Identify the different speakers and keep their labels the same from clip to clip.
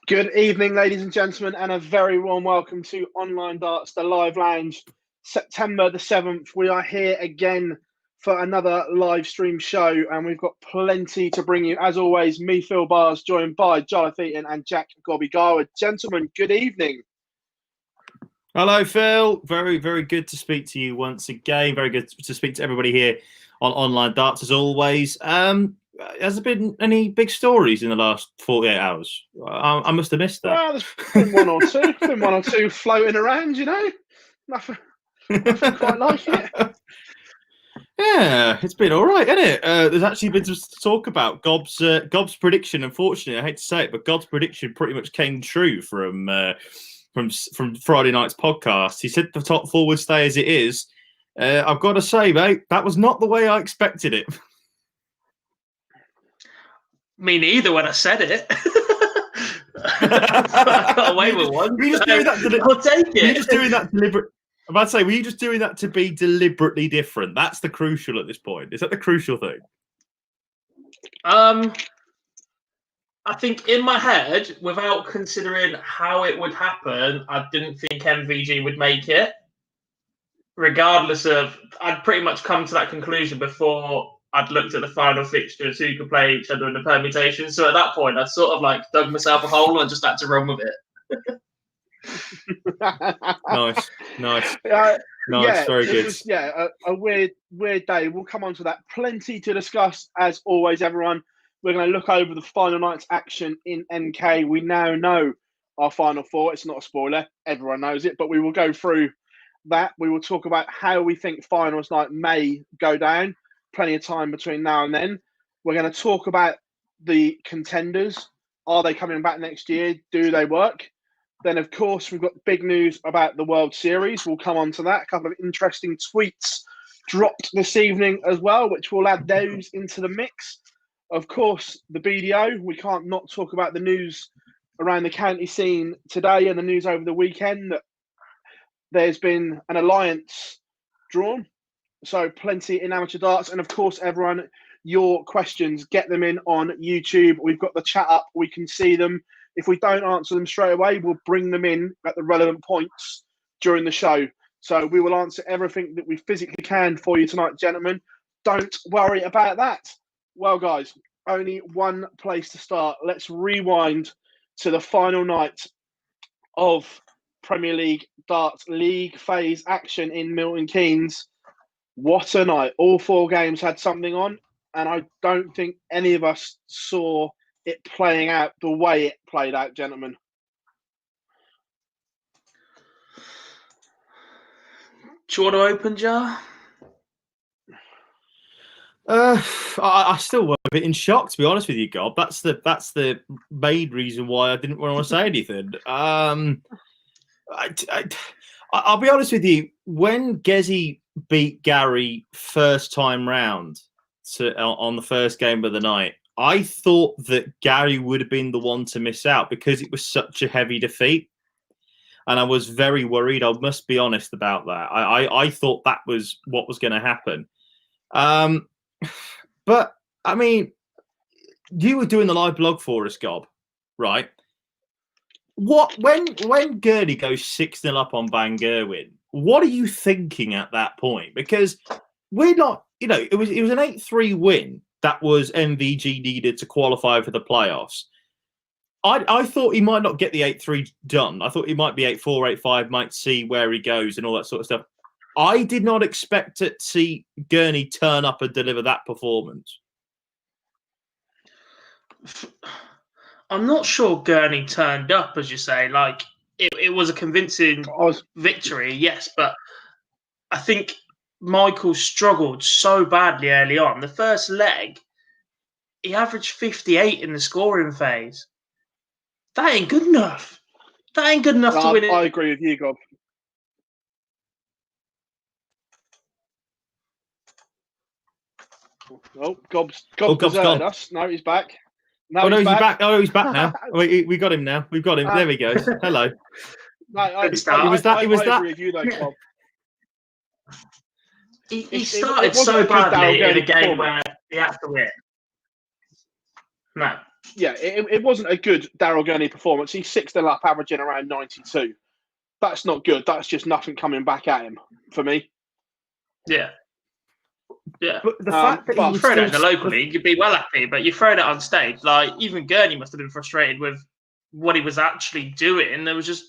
Speaker 1: Good evening, ladies and gentlemen, and a very warm welcome to Online Darts, the live lounge. September the 7th, we are here again for another live stream show, and we've got plenty to bring you. As always, me, Phill Bars, joined by Jarleth and Jack Gobby. Gentlemen, good evening.
Speaker 2: Hello, Phill. Very, very good to speak to you once again. Very good to speak to everybody here on Online Darts, as always. Has there been any big stories in the last 48 hours? I must have missed that.
Speaker 1: Well, there's been one or two floating around, you know. Nothing quite like it.
Speaker 2: Yeah, it's been all right, hasn't it? There's actually been some to talk about. Gob's prediction, unfortunately, I hate to say it, but Gob's prediction pretty much came true from Friday night's podcast. He said the top four would stay as it is. I've got to say, mate, that was not the way I expected it.
Speaker 3: Me neither when I said it. I got away with one.
Speaker 2: Were you just doing that
Speaker 3: I'll take it.
Speaker 2: Were you just doing that deliberate? I'm about to say, were you just doing that to be deliberately different? That's the crucial at this point. Is that the crucial thing?
Speaker 3: I think in my head, without considering how it would happen, I didn't think MVG would make it. Regardless of, I'd pretty much come to that conclusion before I'd looked at the final fixtures, who could play each other in the permutation. So at that point, I'd sort of like dug myself a hole and just had to run with it.
Speaker 2: Nice. Nice, very good.
Speaker 1: A weird day. We'll come on to that. Plenty to discuss, as always, everyone. We're going to look over the final night's action in NK. We now know our final four. It's not a spoiler. Everyone knows it, but we will go through that. We will talk about how we think finals night may go down. Plenty of time between now and then. We're going to talk about the contenders. Are they coming back next year? Do they work? Then, of course, we've got big news about the World Series. We'll come on to that. A couple of interesting tweets dropped this evening as well, which we'll add those into the mix. Of course, the BDO. We can't not talk about the news around the county scene today and the news over the weekend that there's been an alliance drawn. So plenty in amateur darts. And of course, everyone, your questions, get them in on YouTube. We've got the chat up. We can see them. If we don't answer them straight away, we'll bring them in at the relevant points during the show. So we will answer everything that we physically can for you tonight, gentlemen. Don't worry about that. Well, guys, only one place to start. Let's rewind to the final night of Premier League Darts League phase action in Milton Keynes. What a night. All four games had something on, and I don't think any of us saw it playing out the way it played out, gentlemen.
Speaker 3: Do you want to open, Jar?
Speaker 2: I still were a bit in shock, to be honest with you, Gob. That's the main reason why I didn't want to say anything. I'll be honest with you. When Gezi beat Gary first time round on the first game of the night, I thought that Gary would have been the one to miss out because it was such a heavy defeat. And I was very worried. I must be honest about that. I thought that was what was going to happen. But, I mean, you were doing the live blog for us, Gob, right? When Gurney goes 6-0 up on Van Gerwen, what are you thinking at that point? Because we're not, it was an 8-3 win that was MVG needed to qualify for the playoffs. I thought he might not get the 8-3 done. I thought he might be 8-4, 8-5, might see where he goes and all that sort of stuff. I did not expect to see Gurney turn up and deliver that performance.
Speaker 3: I'm not sure Gurney turned up, as you say. Like, it was a convincing victory, yes, but I think Michael struggled so badly early on. The first leg, he averaged 58 in the scoring phase. That ain't good enough. That ain't good enough to win it.
Speaker 1: I agree with you, Gob. Oh, Gob's deserted us. No, he's back.
Speaker 2: He's back. Oh, he's back now. we got him now. We've got him. There we go. Hello.
Speaker 1: No, I
Speaker 3: start.
Speaker 1: agree with you, though, Gob.
Speaker 3: He started so badly in a game where he had to win. No,
Speaker 1: it wasn't a good Daryl Gurney performance. He's 6-0 up, averaging around 92. That's not good. That's just nothing coming back at him for me.
Speaker 3: Yeah. Yeah.
Speaker 2: But the fact that
Speaker 3: you throw that in the local league, you'd be well happy, but you throw that on stage, like even Gurney must have been frustrated with what he was actually doing. It was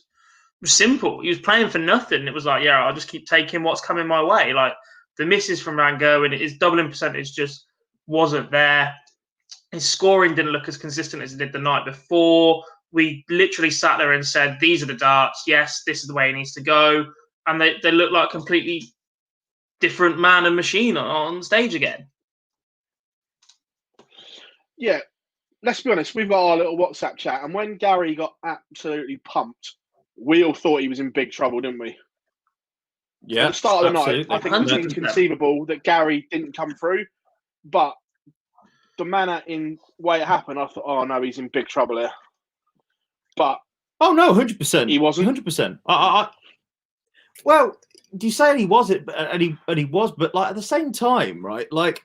Speaker 3: simple. He was playing for nothing. It was like, yeah, I'll just keep taking what's coming my way. Like the misses from Van Gerwen, his doubling percentage just wasn't there. His scoring didn't look as consistent as it did the night before. We literally sat there and said, these are the darts. Yes, this is the way he needs to go. And they look like completely different man and machine on stage again.
Speaker 1: Yeah, let's be honest. We've got our little WhatsApp chat. And when Gary got absolutely pumped, we all thought he was in big trouble, didn't we?
Speaker 2: Yeah,
Speaker 1: at the start of the
Speaker 2: absolutely.
Speaker 1: night, I think it was
Speaker 3: 100%.
Speaker 1: inconceivable that Gary didn't come through. But the manner in way it happened, I thought, oh no, he's in big trouble here. But
Speaker 2: oh no, 100%.
Speaker 1: He wasn't.
Speaker 2: 100%. Well, do you say he was it? And he was, but like at the same time, right? Like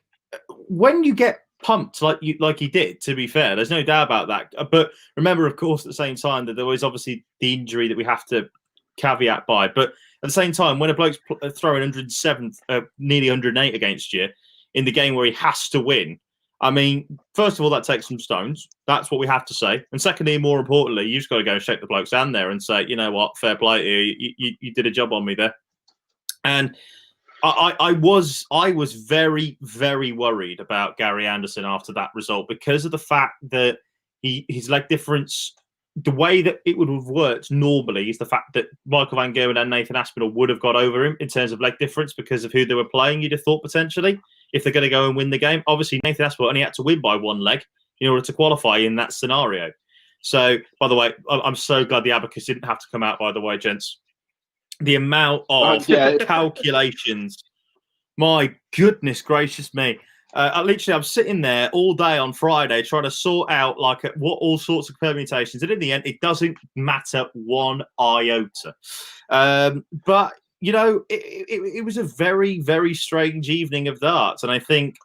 Speaker 2: when you get pumped like he did, to be fair, there's no doubt about that. But remember, of course, at the same time that there was obviously the injury that we have to caveat by. But at the same time, when a bloke's throwing 107, nearly 108 against you in the game where he has to win, I mean, first of all, that takes some stones. That's what we have to say. And secondly, more importantly, you just got to go and shake the bloke's hand there and say, you know what, fair play to you. You did a job on me there. And I was very, very worried about Gary Anderson after that result because of the fact that his leg difference, the way that it would have worked normally is the fact that Michael Van Gerwen and Nathan Aspinall would have got over him in terms of leg difference because of who they were playing, you'd have thought potentially, if they're going to go and win the game. Obviously, Nathan Aspinall only had to win by one leg in order to qualify in that scenario. So, by the way, I'm so glad the abacus didn't have to come out, by the way, gents. The amount of calculations, my goodness gracious me. I'm sitting there all day on Friday trying to sort out like what all sorts of permutations. And in the end, it doesn't matter one iota. But, you know, it was a very, very strange evening of darts. And I think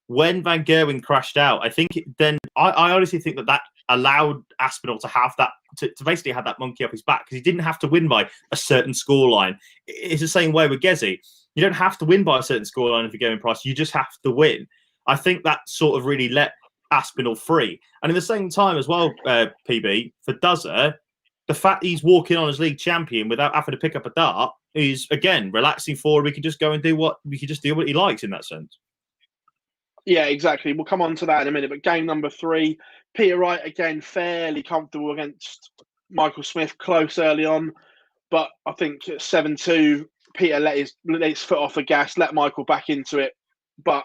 Speaker 2: when Van Gerwen crashed out, I think I honestly think that allowed Aspinall to have that, to basically have that monkey off his back because he didn't have to win by a certain scoreline. It's the same way with Gezi. You don't have to win by a certain scoreline if you're going price. You just have to win. I think that sort of really let Aspinall free. And at the same time as well, PB, for Dozer, the fact he's walking on as league champion without having to pick up a dart is, again, relaxing forward. We can just go and do what he likes in that sense.
Speaker 1: Yeah, exactly. We'll come on to that in a minute. But game number 3, Peter Wright, again, fairly comfortable against Michael Smith, close early on. But I think at 7-2, Peter let his foot off the gas, let Michael back into it. But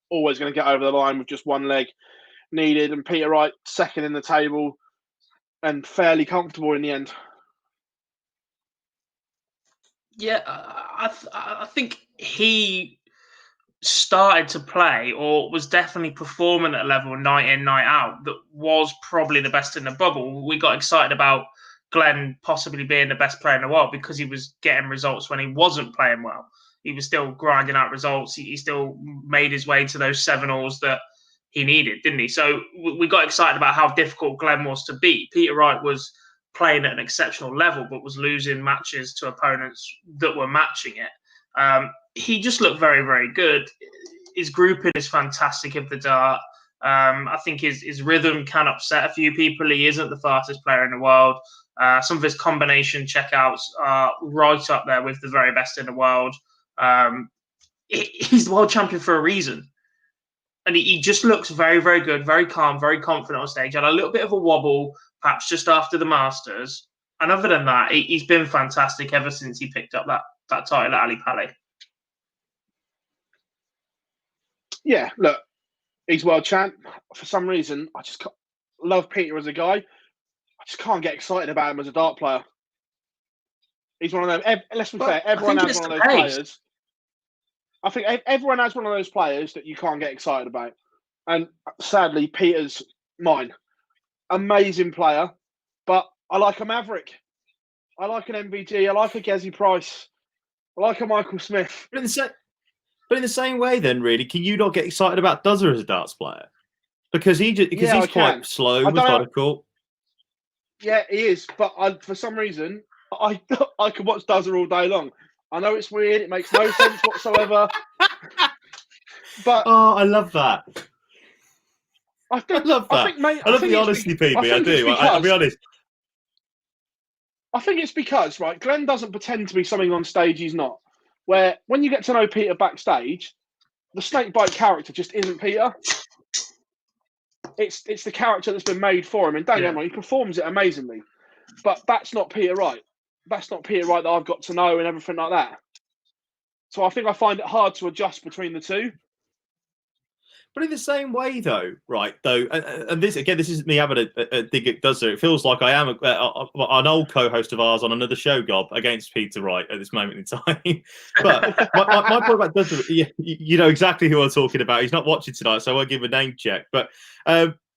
Speaker 1: always going to get over the line with just one leg needed. And Peter Wright, second in the table and fairly comfortable in the end.
Speaker 3: Yeah, I think he started to play or was definitely performing at a level night in, night out that was probably the best in the bubble. We got excited about Glenn possibly being the best player in the world because he was getting results when he wasn't playing well. He was still grinding out results. He still made his way to those 7-alls that he needed, didn't he? So we got excited about how difficult Glenn was to beat. Peter Wright was playing at an exceptional level, but was losing matches to opponents that were matching it. He just looked very, very good. His grouping is fantastic of the dart. I think his rhythm can upset a few people. He isn't the fastest player in the world. Some of his combination checkouts are right up there with the very best in the world. He's the world champion for a reason. And he just looks very, very good, very calm, very confident on stage. Had a little bit of a wobble, perhaps just after the Masters. And other than that, he's been fantastic ever since he picked up that title at Ali Pali.
Speaker 1: Yeah, look, he's world champ. For some reason, I just love Peter as a guy. I just can't get excited about him as a dart player. He's one of them. Let's be fair, everyone has one of those players. I think everyone has one of those players that you can't get excited about. And sadly, Peter's mine. Amazing player, but I like a Maverick. I like an MVG. I like a Gezi Price. I like a Michael Smith.
Speaker 2: But in the same way, then, really, can you not get excited about Dozer as a darts player? Because he's quite slow, methodical.
Speaker 1: Yeah, he is. But for some reason, I could watch Dozer all day long. I know it's weird. It makes no sense whatsoever. But
Speaker 2: I love that.
Speaker 1: I
Speaker 2: love that. I love the honesty, PB. I do. I'll be honest.
Speaker 1: I think it's because, right, Glenn doesn't pretend to be something on stage he's not. Where when you get to know Peter backstage, the snakebite character just isn't Peter. It's the character that's been made for him. And don't get me wrong, he performs it amazingly. But that's not Peter Wright. That's not Peter Wright that I've got to know and everything like that. So I think I find it hard to adjust between the two.
Speaker 2: But in the same way, though, right? And this isn't me having a dig at Dozer. It feels like I am an old co-host of ours on another show, Gob, against Peter Wright at this moment in time. But my point about Dozer, you know exactly who I'm talking about. He's not watching tonight, so I won't give a name check. But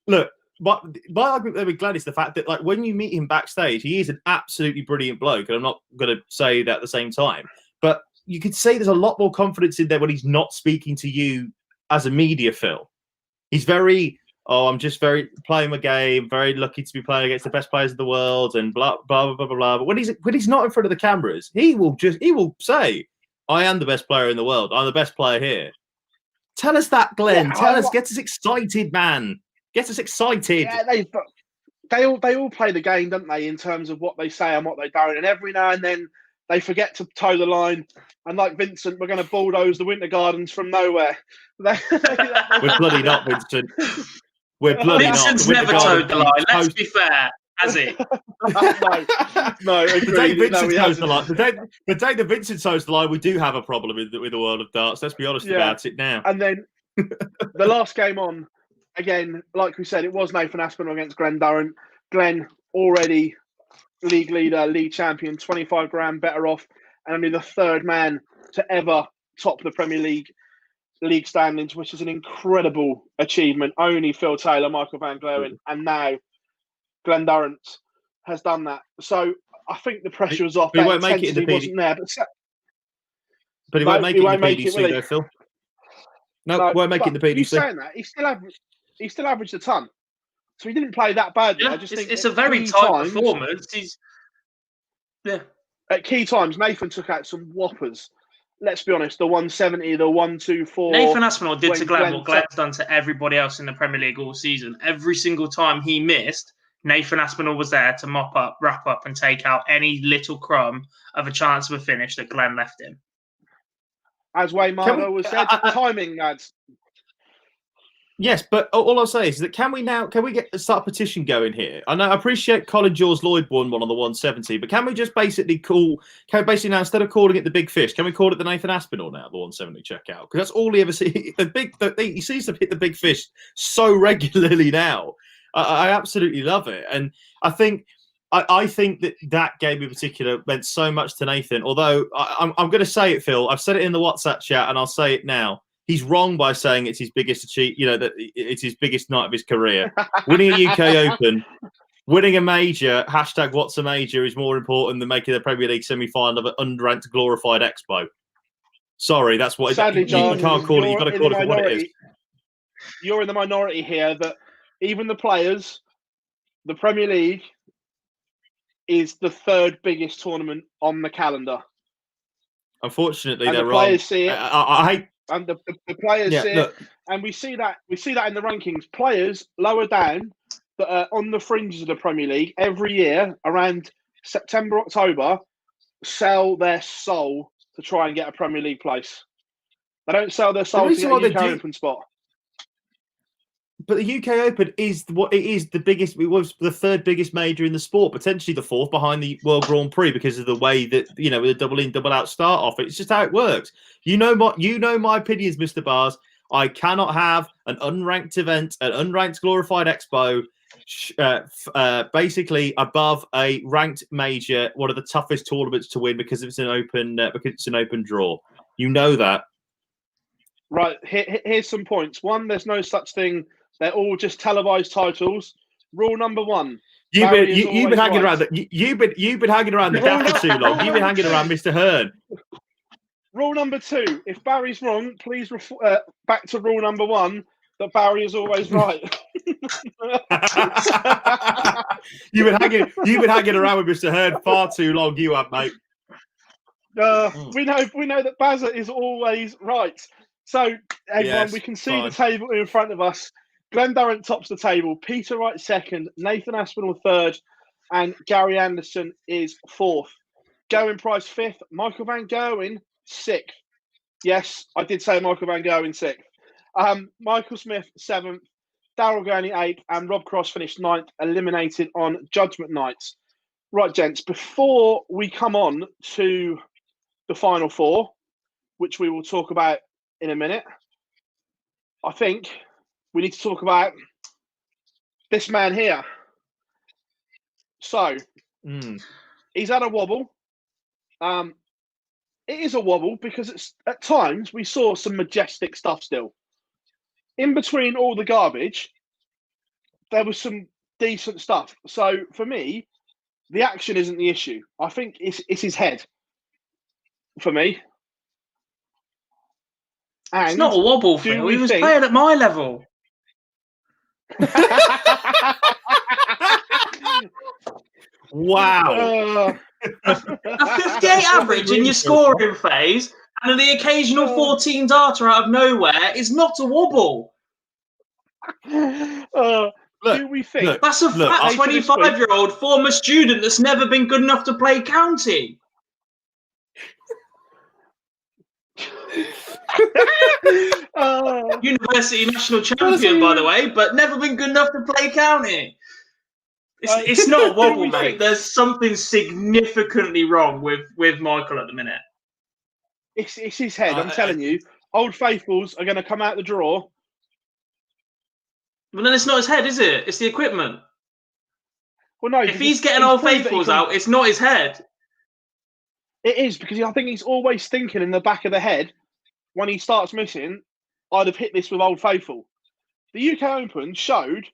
Speaker 2: look, my argument with Glenn is the fact that, like, when you meet him backstage, he is an absolutely brilliant bloke, and I'm not going to say that at the same time. But you could say there's a lot more confidence in there when he's not speaking to you as a media, Phill. He's I'm just very playing my game, very lucky to be playing against the best players in the world, and blah blah blah blah blah. But when he's not in front of the cameras, he will say, I am the best player in the world. I'm the best player here. Tell us that, Glenn. Tell us, get us excited, man. Get us excited.
Speaker 1: Yeah, they all play the game, don't they, in terms of what they say and what they don't. And every now and then they forget to toe the line. And like Vincent, we're going to bulldoze the Winter Gardens from nowhere.
Speaker 2: We're bloody not, Vincent. We're bloody
Speaker 3: Vincent's
Speaker 2: not.
Speaker 3: Vincent's never toed the line. Let's be fair, has he?
Speaker 1: no.
Speaker 2: The day Vincent toes the line, the day that Vincent toes the line, we do have a problem with the world of darts. Let's be honest about it now.
Speaker 1: And then the last game on, again, like we said, it was Nathan Aspinall against Glenn Durrant. Glenn already league leader, league champion, 25 grand better off, and only the third man to ever top the Premier League standings, which is an incredible achievement. Only Phill Taylor, Michael Van Gerwen, and now Glenn Durrant has done that. So I think the pressure was off.
Speaker 2: But he won't make it in the
Speaker 1: wasn't there,
Speaker 2: but he won't make it in the PDC, though, Phill. No, won't make it in the PDC.
Speaker 1: He's saying that he still averaged a ton. So he didn't play that badly.
Speaker 3: Yeah,
Speaker 1: I just think
Speaker 3: it's a very tight performance.
Speaker 1: At key times, Nathan took out some whoppers. Let's be honest, the 170, the 124.
Speaker 3: Nathan Aspinall did to Glenn what Glenn's done to everybody else in the Premier League all season. Every single time he missed, Nathan Aspinall was there to mop up, wrap up, and take out any little crumb of a chance of a finish that Glenn left him.
Speaker 1: As Wayne Margo was said, timing, lads.
Speaker 2: Yes, but all I'll say is that can we start a petition going here? I know I appreciate Colin Jaws Lloyd won one on the 170, but can we just basically now, instead of calling it the Big Fish, can we call it the Nathan Aspinall now, the 170 checkout? Because that's all he ever sees. He seems to hit the Big Fish so regularly now. I absolutely love it, and I think that game in particular meant so much to Nathan. Although I'm going to say it, Phill. I've said it in the WhatsApp chat, and I'll say it now. He's wrong by saying it's his biggest achievement. That it's his biggest night of his career. Winning a UK Open, winning a major. # What's a major is more important than making the Premier League semi-final of an unranked glorified Expo. Sorry, that's what.
Speaker 1: Sadly, John,
Speaker 2: you can't call it. You've got to call it for what it is.
Speaker 1: You're in the minority here. That even the players, the Premier League is the third biggest tournament on the calendar.
Speaker 2: Unfortunately,
Speaker 1: and
Speaker 2: they're
Speaker 1: the players
Speaker 2: wrong.
Speaker 1: see it.
Speaker 2: I hate.
Speaker 1: And the players see it, and we see that in the rankings. Players lower down that are on the fringes of the Premier League every year around September, October, sell their soul to try and get a Premier League place. They don't sell their soul to get a UK Open spot.
Speaker 2: But the UK Open is the biggest. It was the third biggest major in the sport, potentially the fourth behind the World Grand Prix because of the way that with the double in, double out start off. It's just how it works. You know my opinions, Mr. Bars. I cannot have an unranked event, an unranked glorified Expo, basically above a ranked major, one of the toughest tournaments to win because it's an open draw. You know that. Right.
Speaker 1: Here's some points. One, there's no such thing. They're all just televised titles. Rule number one.
Speaker 2: You've been hanging around. You've been hanging around the gap for too long. You've been hanging around Mr. Hearn.
Speaker 1: Rule number two. If Barry's wrong, please back to rule number one. that Barry is always right.
Speaker 2: You've been hanging around with Mr. Hearn far too long. You have, mate.
Speaker 1: We know that Bazza is always right. So everyone, we can see the table in front of us. Glenn Durrant tops the table. Peter Wright second. Nathan Aspinall third, and Gary Anderson is fourth. Gerwen Price fifth. Michael Van Gerwen sixth. Yes, I did say Michael Van Gerwen sixth. Michael Smith seventh. Daryl Gurney eighth, and Rob Cross finished ninth, eliminated on Judgment Nights. Right, gents, before we come on to the final four, which we will talk about in a minute, I think we need to talk about this man here. So, he's had a wobble. It is a wobble because at times we saw some majestic stuff still. In between all the garbage, there was some decent stuff. So, for me, the action isn't the issue. I think it's his head, for me. And
Speaker 3: it's not a wobble, Phil. He was playing at my level.
Speaker 2: Wow.
Speaker 3: A 58 average in your scoring phase and the occasional 14 data out of nowhere is not a wobble.
Speaker 1: Do we think
Speaker 3: that's a fat 25-year-old former student that's never been good enough to play county? University national champion, by the way, but never been good enough to play county. It's not a wobble, mate. There's something significantly wrong with Michael at the minute.
Speaker 1: It's his head. I'm telling you. Old Faithfuls are going to come out the draw.
Speaker 3: But then it's not his head, is it? It's the equipment.
Speaker 1: Well, no.
Speaker 3: If he's getting Old Faithfuls out, it's not his head.
Speaker 1: It is, because I think he's always thinking in the back of the head, when he starts missing, I'd have hit this with Old Faithful. The UK Open showed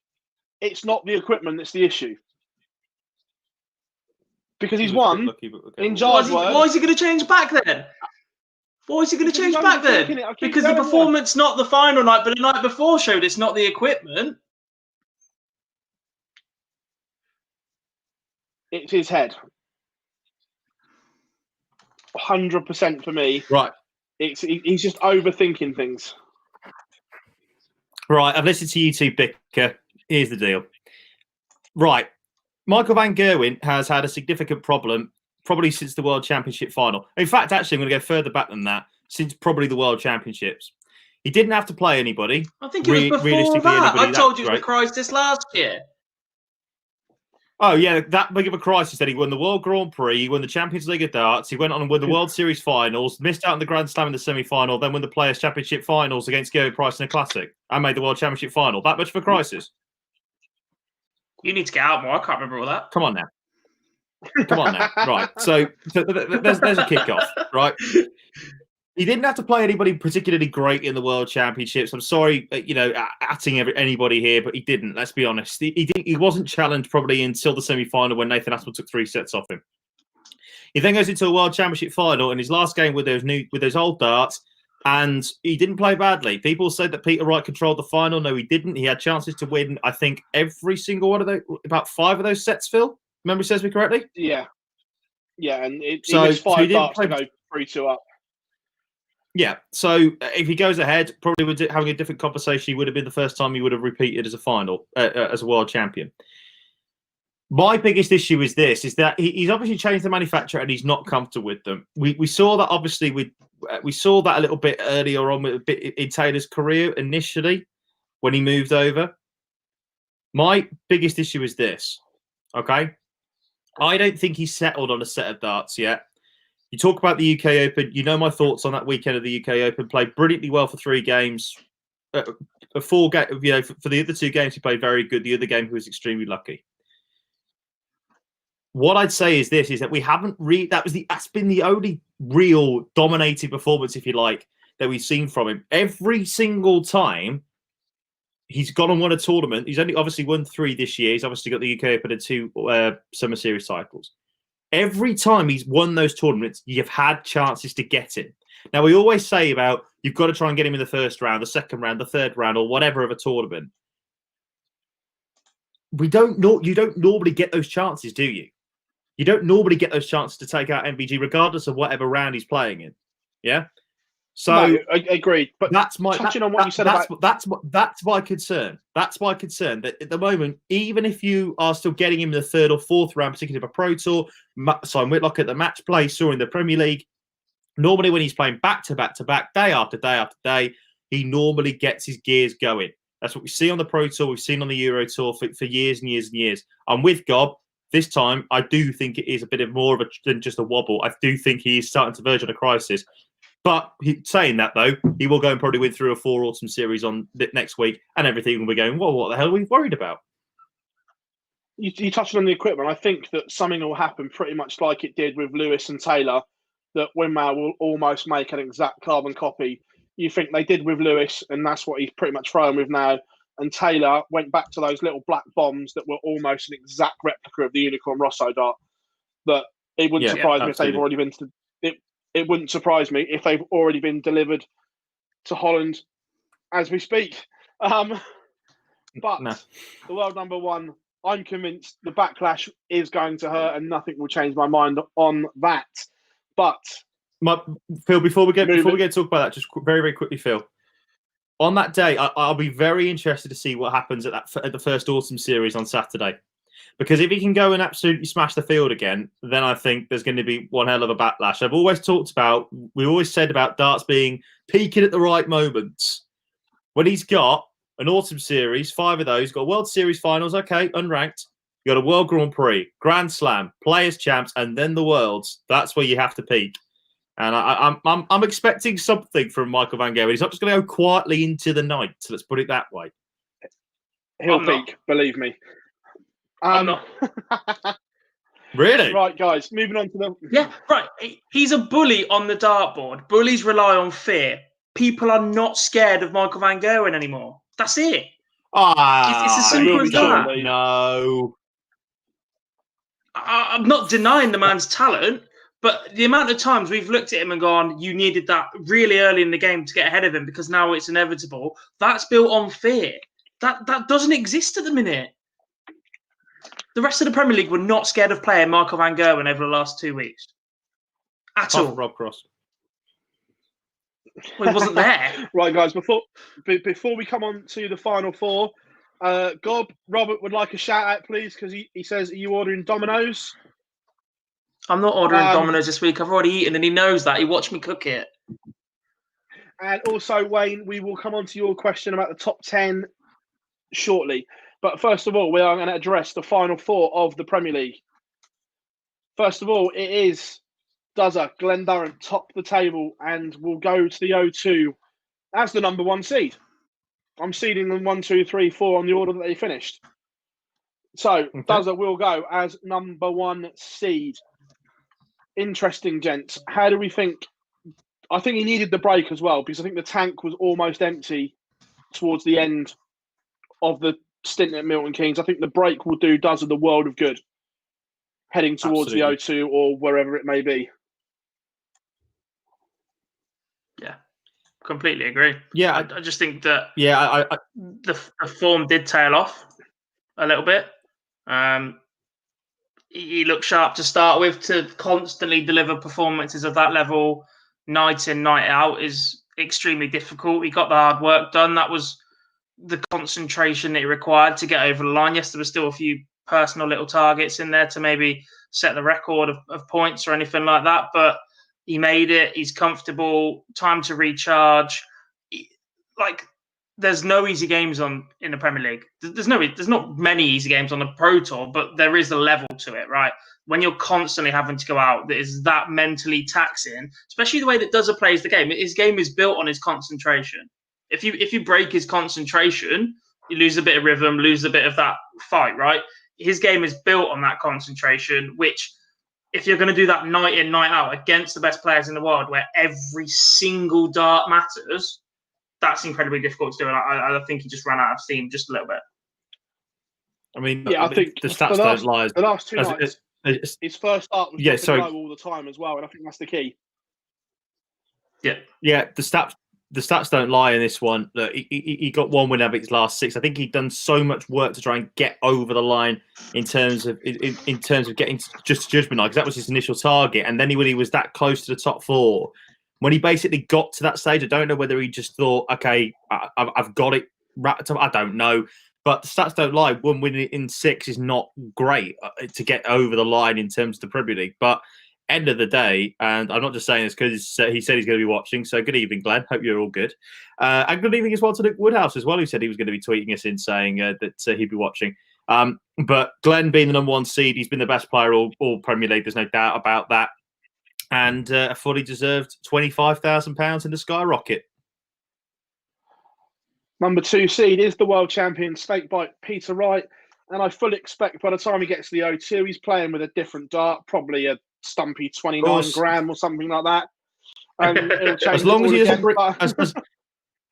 Speaker 1: it's not the equipment that's the issue. Because he's won in Jar's words.
Speaker 3: Why is he going to change back then? Why is he going to change back then? Because the performance, not the final night, but the night before showed it's not the equipment.
Speaker 1: It's his head. 100% for me.
Speaker 2: Right.
Speaker 1: He's just overthinking things.
Speaker 2: Right, I've listened to you two bicker. Here's the deal. Right, Michael Van Gerwen has had a significant problem probably since the World Championship final. In fact, actually, I'm going to go further back than that, since probably the World Championships. He didn't have to play anybody.
Speaker 3: I think it was before that. I told you it was a crisis last year.
Speaker 2: Oh, yeah, that big of a crisis. That he won the World Grand Prix, he won the Champions League of Darts, he went on and won the World Series finals, missed out on the Grand Slam in the semi-final, then won the Players' Championship finals against Gerwen Price in a Classic, and made the World Championship final. That much of a crisis?
Speaker 3: You need to get out more. I can't remember all that.
Speaker 2: Come on now. Right. So there's a kick-off, right? He didn't have to play anybody particularly great in the World Championships. I'm sorry, atting anybody here, but he didn't. Let's be honest. He wasn't challenged probably until the semi-final when Nathan Aspinall took 3 sets off him. He then goes into a World Championship final in his last game with those old darts, and he didn't play badly. People said that Peter Wright controlled the final. No, he didn't. He had chances to win, I think, every single one of those, about 5 of those sets, Phil. Memory serves me correctly?
Speaker 1: Yeah. Yeah, and it was 5 darts to go 3-2 up.
Speaker 2: Yeah, so if he goes ahead, probably would having a different conversation. He would have been the first time he would have repeated as a final, as a world champion. My biggest issue is this: is that he's obviously changed the manufacturer and he's not comfortable with them. We saw that obviously we saw that a little bit earlier on a bit in Taylor's career initially when he moved over. My biggest issue is this. Okay, I don't think he's settled on a set of darts yet. You talk about the UK Open. You know my thoughts on that weekend of the UK Open. Played brilliantly well for 3 games. 4 games, for the other 2 games, he played very good. The other game, he was extremely lucky. What I'd say is this: is that we haven't that's been the only real dominating performance, if you like, that we've seen from him. Every single time he's gone and won a tournament. He's only obviously won 3 this year. He's obviously got the UK Open and 2 Summer Series titles. Every time he's won those tournaments, you've had chances to get him. Now, we always say about you've got to try and get him in the first round, the second round, the third round, or whatever of a tournament. You don't normally get those chances, do you? You don't normally get those chances to take out MVG, regardless of whatever round he's playing in. Yeah. So
Speaker 1: no, I agree. But
Speaker 2: that's my
Speaker 1: touching on what you said about
Speaker 2: that's my concern. That's my concern. That at the moment, even if you are still getting him in the third or fourth round, particularly of a Pro Tour, Simon Whitlock at the match play, or in the Premier League, normally when he's playing back to back to back, day after day after day, he normally gets his gears going. That's what we see on the Pro Tour. We've seen on the Euro Tour for years and years and years. I'm with Gob. This time, I do think it is a bit of more of than just a wobble. I do think he is starting to verge on a crisis. But saying that, though, he will go and probably win 3 or 4 autumn series on next week, and everything will be going, well, what the hell are we worried about?
Speaker 1: You touched on the equipment. I think that something will happen pretty much like it did with Lewis and Taylor, that Windmill will almost make an exact carbon copy. You think they did with Lewis, and that's what he's pretty much throwing with now. And Taylor went back to those little black bombs that were almost an exact replica of the Unicorn Rosso dart. That it wouldn't surprise me if they've already been to it wouldn't surprise me if they've already been delivered to Holland as we speak. But the world number one, I'm convinced the backlash is going to hurt, and nothing will change my mind on that. But
Speaker 2: Phill, before we get to talk about that, just very, very quickly, Phill. On that day, I'll be very interested to see what happens at the first autumn series on Saturday. Because if he can go and absolutely smash the field again, then I think there's going to be one hell of a backlash. We always said about darts peaking at the right moments. When he's got an autumn series, 5 of those, got World Series finals, okay, unranked. You got a World Grand Prix, Grand Slam, Players Champs, and then the Worlds. That's where you have to peak. And I'm expecting something from Michael van Gerwen. He's not just going to go quietly into the night. So let's put it that way.
Speaker 1: He'll peak, believe me.
Speaker 3: I'm not.
Speaker 2: Really?
Speaker 1: Right, guys, moving on to the...
Speaker 3: Yeah, right. He's a bully on the dartboard. Bullies rely on fear. People are not scared of Michael van Gerwen anymore. That's it. It's as simple as that.
Speaker 2: No.
Speaker 3: I'm not denying the man's talent, but the amount of times we've looked at him and gone, you needed that really early in the game to get ahead of him because now it's inevitable. That's built on fear. That doesn't exist at the minute. The rest of the Premier League were not scared of playing Michael van Gerwen over the last 2 weeks. At all.
Speaker 2: Rob Cross.
Speaker 3: Well, he wasn't there.
Speaker 1: Right, guys, before we come on to the final 4, Robert would like a shout-out, please, because he says, are you ordering Domino's?
Speaker 3: I'm not ordering Domino's this week. I've already eaten, and he knows that. He watched me cook it.
Speaker 1: And also, Wayne, we will come on to your question about the top 10 shortly. But first of all, we are going to address the final 4 of the Premier League. First of all, it is Glendaran top the table and will go to the O2 as the number 1 seed. I'm seeding them 1, 2, 3, 4 on the order that they finished. So Duzza will go as number 1 seed. Interesting, gents. How do we think? I think he needed the break as well because I think the tank was almost empty towards the end of the stint at Milton Keynes. I think the break will do Duzza the world of good heading towards the O2 or wherever it may be.
Speaker 3: Yeah, completely agree.
Speaker 2: Yeah,
Speaker 3: I just think that the form did tail off a little bit. He looked sharp to start with. To constantly deliver performances of that level night in, night out is extremely difficult. He got the hard work done. That was the concentration that he required to get over the line. Yes, there were still a few personal little targets in there to maybe set the record of points or anything like that, but he made it. He's comfortable. Time to recharge. There's no easy games in the Premier League. There's not many easy games on the Pro Tour, but there is a level to it, right? When you're constantly having to go out, that is that mentally taxing, especially the way that Duzza plays the game. His game is built on his concentration. If you break his concentration, you lose a bit of rhythm, lose a bit of that fight, right? His game is built on that concentration, which if you're going to do that night in, night out against the best players in the world where every single dart matters, that's incredibly difficult to do. And I think he just ran out of steam just a little bit.
Speaker 2: I mean,
Speaker 1: I think
Speaker 2: the stats don't lie.
Speaker 1: The last 2 nights, his first start was low all the time as well, and I think that's the key.
Speaker 2: Yeah. The stats don't lie in this one. Look, he got one win out of his last 6. I think he'd done so much work to try and get over the line in terms of getting just to judgment night, because that was his initial target. And then when he was that close to the top 4, when he basically got to that stage, I don't know whether he just thought, okay, I've got it wrapped up. I don't know. But the stats don't lie. 1 win in 6 is not great to get over the line in terms of the Premier League. But end of the day, and I'm not just saying this because he said he's going to be watching. So good evening, Glenn. Hope you're all good. And good evening as well to Nick Woodhouse as well, who said he was going to be tweeting us in saying that he'd be watching. But Glenn being the number 1 seed, he's been the best player all Premier League. There's no doubt about that. And a fully deserved £25,000 in the skyrocket.
Speaker 1: Number 2 seed is the world champion, staked by Peter Wright. And I fully expect by the time he gets to the O2, he's playing with a different dart, probably a stumpy 29 gram or something like that. It'll change as long as he doesn't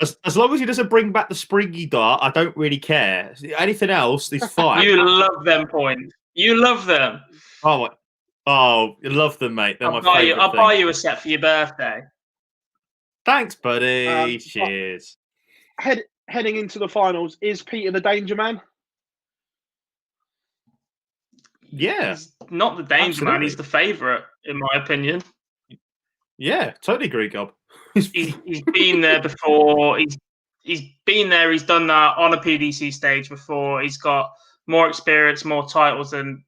Speaker 2: as long as he doesn't bring back the springy dart, I don't really care. Anything else is fine.
Speaker 3: You love them points. You love them.
Speaker 2: Oh, you love them, mate. They're
Speaker 3: I'll buy you a set for your birthday.
Speaker 2: Thanks, buddy. Cheers.
Speaker 1: Heading into the finals, is Peter the danger man?
Speaker 2: Yeah.
Speaker 3: He's not the danger man. He's the favourite, in my opinion.
Speaker 2: Yeah, totally agree, Gob.
Speaker 3: He's been there before. He's been there. He's done that on a PDC stage before. He's got more experience, more titles than,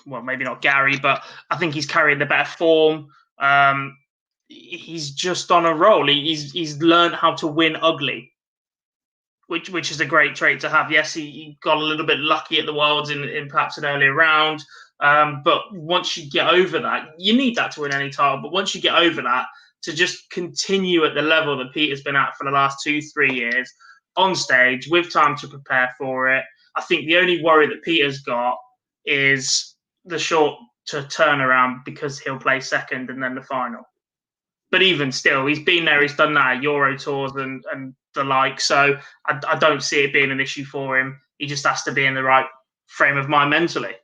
Speaker 3: well, maybe not Gary, but I think he's carrying the better form. He's just on a roll. He's learned how to win ugly, which is a great trait to have. Yes, he got a little bit lucky at the Worlds in perhaps an earlier round. But once you get over that, you need that to win any title. But once you get over that, to just continue at the level that Peter's been at for the last 2-3 years on stage with time to prepare for it. I think the only worry that Peter's got is the short to turnaround, because he'll play second and then the final. But even still, he's been there, he's done that at Euro tours and the like. So I don't see it being an issue for him. He just has to be in the right frame of mind mentally.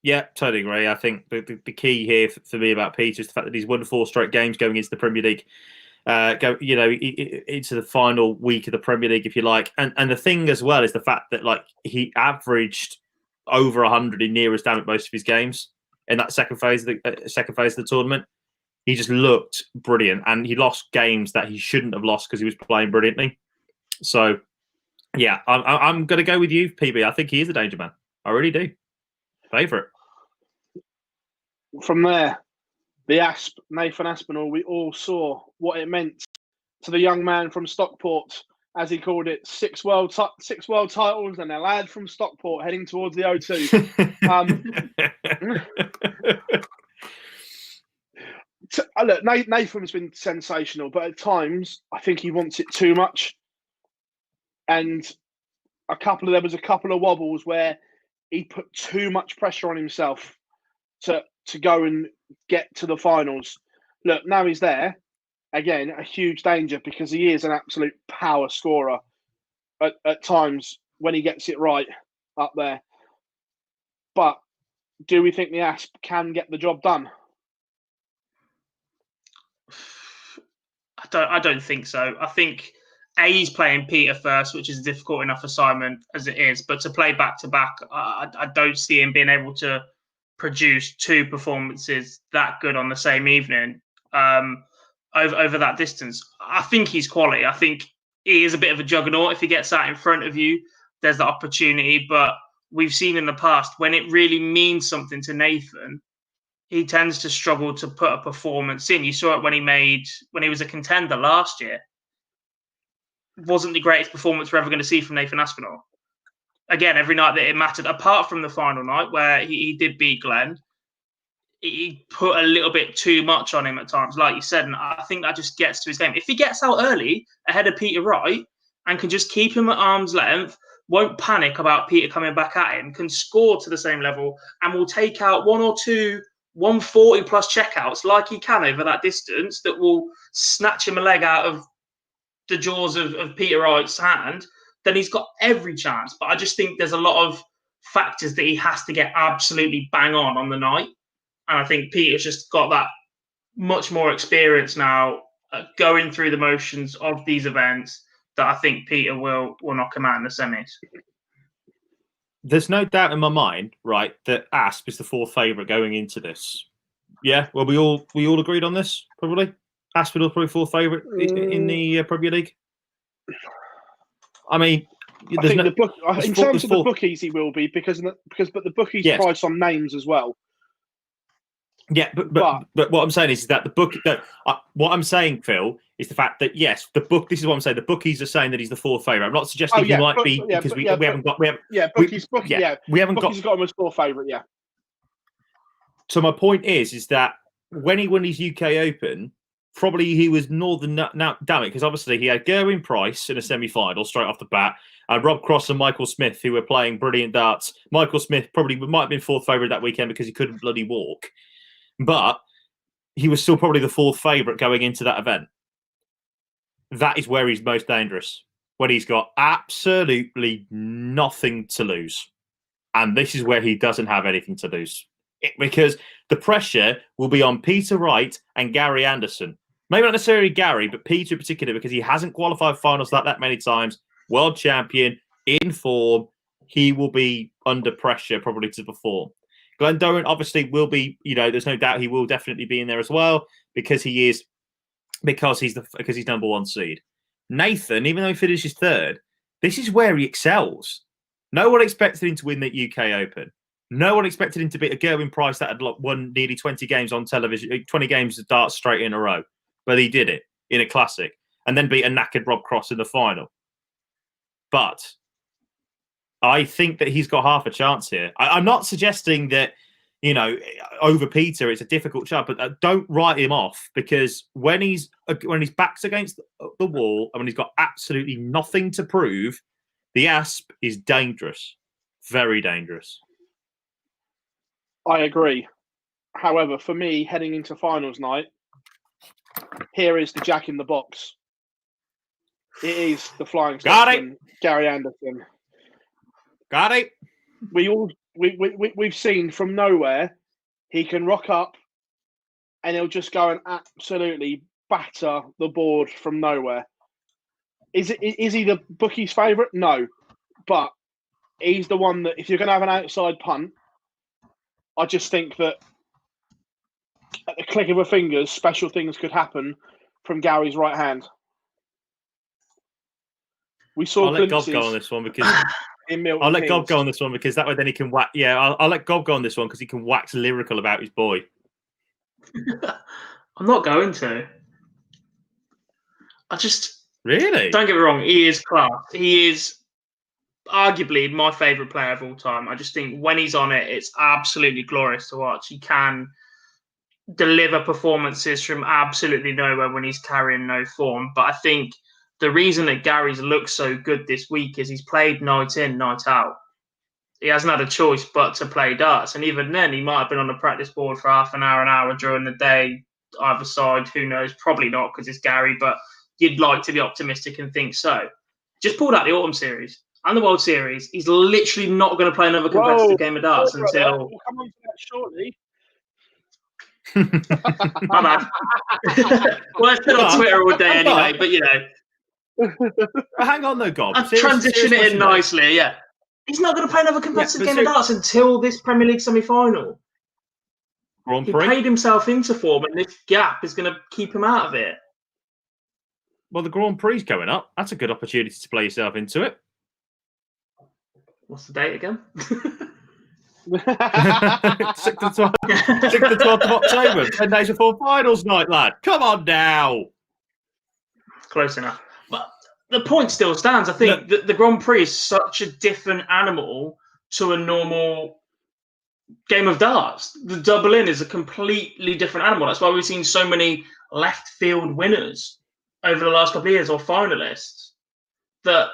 Speaker 2: Yeah, totally agree. I think the key here for me about Peter is the fact that he's won 4 straight games going into the Premier League, into the final week of the Premier League, if you like. And the thing as well is the fact that he averaged over 100 in nearest down at most of his games in that second phase of the tournament. He just looked brilliant, and he lost games that he shouldn't have lost because he was playing brilliantly. So, yeah, I'm going to go with you, PB. I think he is a danger man. I really do. Favourite.
Speaker 1: From there, Nathan Aspinall, we all saw what it meant to the young man from Stockport, as he called it, 6 world titles, and a lad from Stockport heading towards the O2. Look, Nathan's been sensational, but at times I think he wants it too much. And there was a couple of wobbles where he put too much pressure on himself to go and get to the finals. Look, now he's there. Again, a huge danger, because he is an absolute power scorer at times when he gets it right up there. But do we think the Asp can get the job done?
Speaker 3: I don't think so. I think he's playing Peter first, which is a difficult enough assignment as it is. But to play back to back, I don't see him being able to produce 2 performances that good on the same evening over that distance. I think he's quality. I think he is a bit of a juggernaut. If he gets that in front of you, there's the opportunity. But we've seen in the past, when it really means something to Nathan, he tends to struggle to put a performance in. You saw it when he was a contender last year. It wasn't the greatest performance we're ever going to see from Nathan Aspinall. Again, every night that it mattered, apart from the final night where he did beat Glenn, he put a little bit too much on him at times, like you said, and I think that just gets to his game. If he gets out early ahead of Peter Wright and can just keep him at arm's length, won't panic about Peter coming back at him, can score to the same level, and will take out 1 or 2 140 plus checkouts like he can over that distance, that will snatch him a leg out of the jaws of Peter Wright's hand, then he's got every chance. But I just think there's a lot of factors that he has to get absolutely bang on the night. And I think Peter's just got that much more experience now going through the motions of these events that I think Peter will knock him out in the semis.
Speaker 2: There's no doubt in my mind, right, that Asp is the fourth favourite going into this. Yeah, well, we all agreed on this, probably. Aspinall probably fourth favourite in the Premier League. I mean,
Speaker 1: I think in terms of the bookies, he will be because the bookies price on names as well.
Speaker 2: Yeah, but what I'm saying is that the book. What I'm saying, Phil, is the fact that yes, the book. This is what I'm saying. The bookies are saying that he's the fourth favourite. I'm not suggesting he might be because we haven't got. Bookies
Speaker 1: got him as fourth favourite. Yeah.
Speaker 2: So my point is that when he won his UK Open, probably he was Northern. Now, damn it, because obviously he had Gerwen Price in a semi-final straight off the bat, and Rob Cross and Michael Smith, who were playing brilliant darts. Michael Smith probably might have been fourth favourite that weekend because he couldn't bloody walk. But he was still probably the fourth favourite going into that event. That is where he's most dangerous, when he's got absolutely nothing to lose. And this is where he doesn't have anything to lose. Because the pressure will be on Peter Wright and Gary Anderson. Maybe not necessarily Gary, but Peter in particular, because he hasn't qualified finals that many times. World champion, in form. He will be under pressure probably to perform. Glenn Doran obviously will be, there's no doubt he will definitely be in there as well because he's number one seed. Nathan, even though he finishes third, this is where he excels. No one expected him to win the UK Open. No one expected him to beat a Gerwen Price that had won nearly 20 games on television, 20 games of darts straight in a row. But he did it in a classic and then beat a knackered Rob Cross in the final. But I think that he's got half a chance here. I'm not suggesting that, over Peter, it's a difficult shot, but don't write him off because when his back's against the wall and when he's got absolutely nothing to prove, the Asp is dangerous. Very dangerous.
Speaker 1: I agree. However, for me, heading into finals night, here is the Jack in the box. It is the Flying Scotsman, Gary Anderson.
Speaker 2: Got it.
Speaker 1: We've seen from nowhere he can rock up and he'll just go and absolutely batter the board from nowhere. Is he the bookie's favourite? No, but he's the one that if you're going to have an outside punt, I just think that at the click of a fingers, special things could happen from Gary's right hand. We saw
Speaker 2: I'll let Gob go on this one because I'll let Gob go on this one because that way then he can whack. Yeah, I'll let Gob go on this one because he can wax lyrical about his boy.
Speaker 3: I'm not going to. I just
Speaker 2: really
Speaker 3: don't get me wrong. He is class. He is arguably my favourite player of all time. I just think when he's on it, it's absolutely glorious to watch. He can deliver performances from absolutely nowhere when he's carrying no form. But I think the reason that Gary's looked so good this week is he's played night in, night out. He hasn't had a choice but to play darts. And even then, he might have been on the practice board for half an hour during the day, either side. Who knows? Probably not because it's Gary, but you'd like to be optimistic and think so. Just pulled out the Autumn Series and the World Series. He's literally not going to play another competitive game of darts until...
Speaker 1: We'll come on to that shortly.
Speaker 3: My bad. Well, it's been on Twitter all day anyway, but
Speaker 2: hang on though, Gob.
Speaker 3: I'll transition it in nicely, yeah. He's not going to play another competitive game of darts until this Premier League semi-final. He played himself into form, and this gap is going to keep him out of it.
Speaker 2: Well, the Grand Prix is going up. That's a good opportunity to play yourself into it.
Speaker 3: What's the date again?
Speaker 2: 6th to 12th of October, 10 days before finals night, lad. Come on now.
Speaker 3: Close enough. But the point still stands. I think that the Grand Prix is such a different animal to a normal game of darts. The double in is a completely different animal. That's why we've seen so many left field winners over the last couple of years, or finalists, that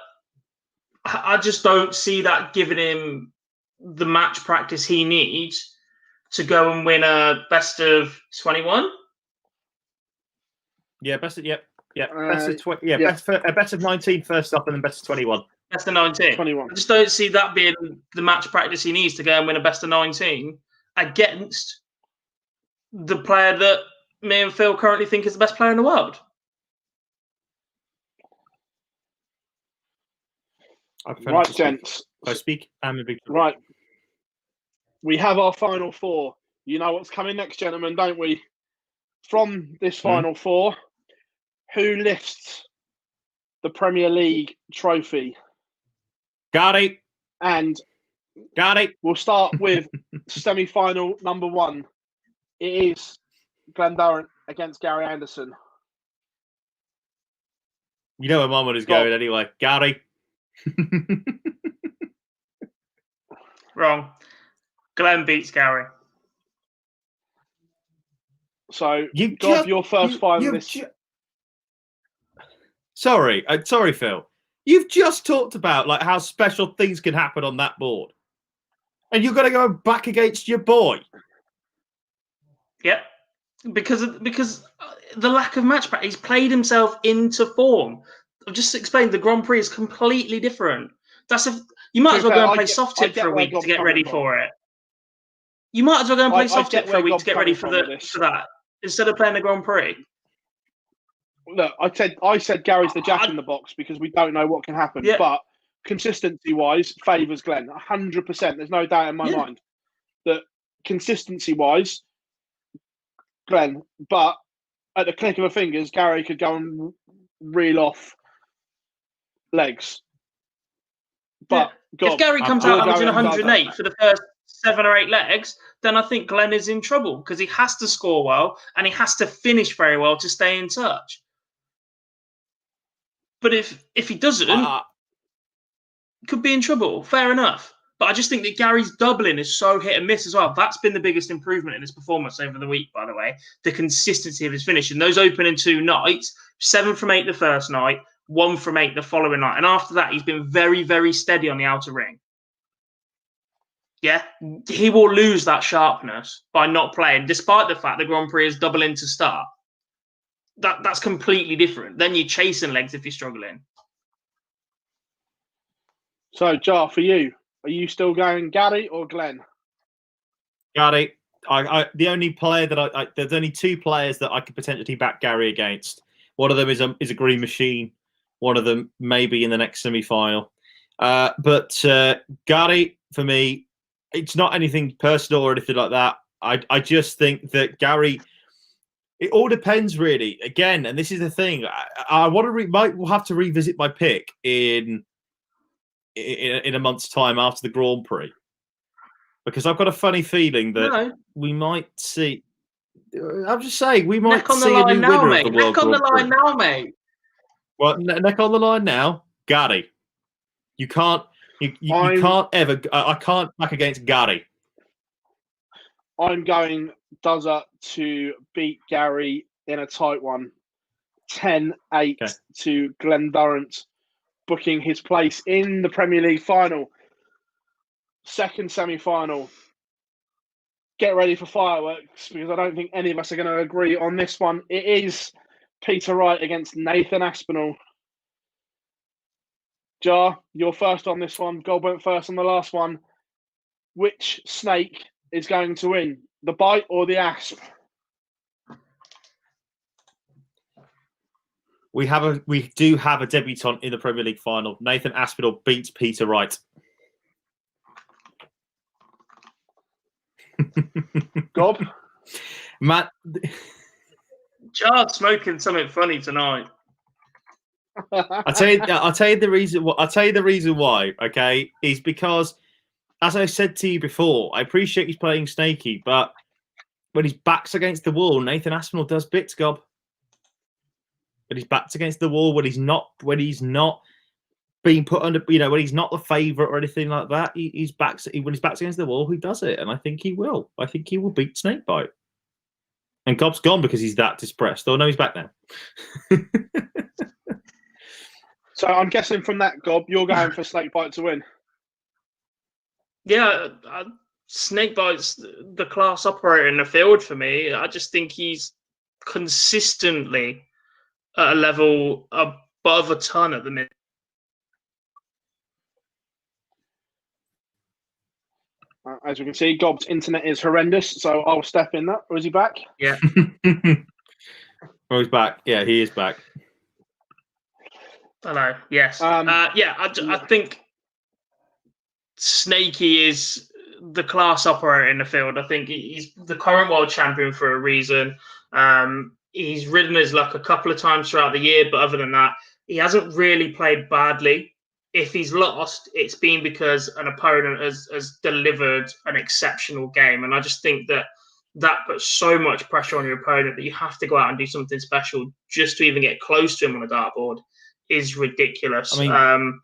Speaker 3: I just don't see that giving him the match practice he needs to go and win a best of 21.
Speaker 2: Yeah, best of best of 19 first up, and then best of 21.
Speaker 3: Best of 19.
Speaker 1: 21.
Speaker 3: I just don't see that being the match practice he needs to go and win a best of 19 against the player that me and Phill currently think is the best player in the world.
Speaker 1: Right, gents.
Speaker 2: I speak. I'm a big.
Speaker 1: Right. We have our final four. You know what's coming next, gentlemen, don't we? From this final four, who lifts the Premier League trophy?
Speaker 2: Got it.
Speaker 1: And we'll start with semi-final number one. It is Glendoran against Gary Anderson.
Speaker 2: You know where my money's going anyway. Gary.
Speaker 3: Wrong. Glenn beats Gary.
Speaker 1: So, your first finalist.
Speaker 2: Sorry, Phill. You've just talked about like how special things can happen on that board, and you're going to go back against your boy.
Speaker 3: Yep, because the lack of match practice. He's played himself into form. I've just explained the Grand Prix is completely different. You might as well go and play soft tip for a week to get ready for it. You might as well go and play soft tip for a week to get ready for that instead of playing the Grand Prix.
Speaker 1: Look, I said Gary's the jack in the box because we don't know what can happen. Yeah. But consistency-wise, favours Glenn 100%. There's no doubt in my mind that consistency-wise, Glenn. But at the click of a fingers, Gary could go and reel off legs. But
Speaker 3: if Gary comes out averaging 108 for the first 7 or 8 legs, then I think Glenn is in trouble because he has to score well and he has to finish very well to stay in touch. But if he doesn't, could be in trouble. Fair enough. But I just think that Gary's doubling is so hit and miss as well. That's been the biggest improvement in his performance over the week, by the way. The consistency of his finish. And those opening 2 nights, 7 from 8 the first night, 1 from 8 the following night. And after that, he's been very, very steady on the outer ring. Yeah, he will lose that sharpness by not playing, despite the fact the Grand Prix is doubling to start. That's completely different. Then you're chasing legs if you're struggling.
Speaker 1: So, Jar, for you, are you still going Gary or Glenn?
Speaker 2: Gary. The only player that there's only 2 players that I could potentially back Gary against. One of them is a green machine. One of them maybe in the next semi-final. But Gary, for me, it's not anything personal or anything like that. I just think that Gary. It all depends, really. Again, and this is the thing. I want to we'll have to revisit my pick in a month's time after the Grand Prix, because I've got a funny feeling that we might see. I'm just saying we might see a new winner of the World Grand Prix.
Speaker 3: Neck on the line now, mate.
Speaker 2: Well, neck on the line now, Gary. You can't. You can't ever. I can't back against Gary.
Speaker 1: I'm going Dozer to beat Gary in a tight one. 10-8 to Glendoran, booking his place in the Premier League final. Second semi-final. Get ready for fireworks because I don't think any of us are going to agree on this one. It is Peter Wright against Nathan Aspinall. Jar, you're first on this one. Gold went first on the last one. Which snake is going to win, the bite or the asp?
Speaker 2: We do have a debutant in the Premier League final. Nathan Aspinall beats Peter Wright.
Speaker 1: Gob?
Speaker 2: Matt,
Speaker 3: Jar's smoking something funny tonight.
Speaker 2: I'll tell you the reason why. Okay, is because, as I said to you before, I appreciate he's playing snaky, but when his back's against the wall, Nathan Aspinall does bits, Gob. When his back's against the wall, when he's not being put under, when he's not the favourite or anything like that, when his back's against the wall, he does it, and I think he will. I think he will beat Snakebite. And Gob's gone because he's that depressed. Oh no, he's back now.
Speaker 1: So I'm guessing from that, Gob, you're going for Snakebite to win.
Speaker 3: Yeah, Snakebite's the class operator in the field for me. I just think he's consistently at a level above a ton at the minute.
Speaker 1: As you can see, Gob's internet is horrendous, so I'll step in that. Or is he back?
Speaker 3: Yeah.
Speaker 2: Oh, he's back. Yeah, he is back.
Speaker 3: Hello. Yes. I think Snaky is the class operator in the field. I think he's the current world champion for a reason. He's ridden his luck a couple of times throughout the year, but other than that, he hasn't really played badly. If he's lost, it's been because an opponent has delivered an exceptional game. And I just think that puts so much pressure on your opponent that you have to go out and do something special just to even get close to him on a dartboard is ridiculous.
Speaker 2: Gerwen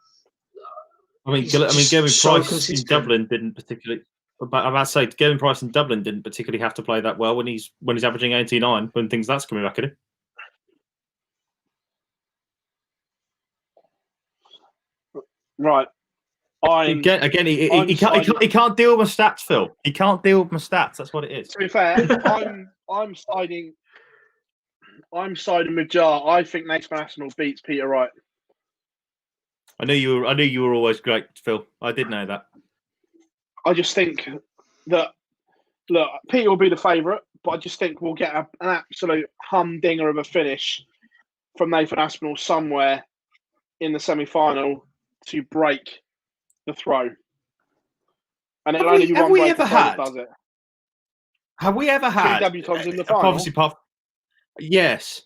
Speaker 3: so
Speaker 2: Price in Dublin didn't particularly. I'm about to say, Gerwen Price in Dublin didn't particularly have to play that well when he's averaging 89 when that's coming back at him.
Speaker 1: Right.
Speaker 2: He can't deal with my stats, Phil. He can't deal with my stats. That's what it is.
Speaker 1: To be fair, I'm siding with Jar. I think Aspinall beats Peter Wright.
Speaker 2: I knew you were always great, Phil. I did know that.
Speaker 1: I just think that Peter will be the favourite, but I just think we'll get an absolute humdinger of a finish from Nathan Aspinall somewhere in the semi-final to break the throw. And it'll only be one break that does it.
Speaker 2: Have we ever had
Speaker 1: two debutants in the final?
Speaker 2: Obviously, yes.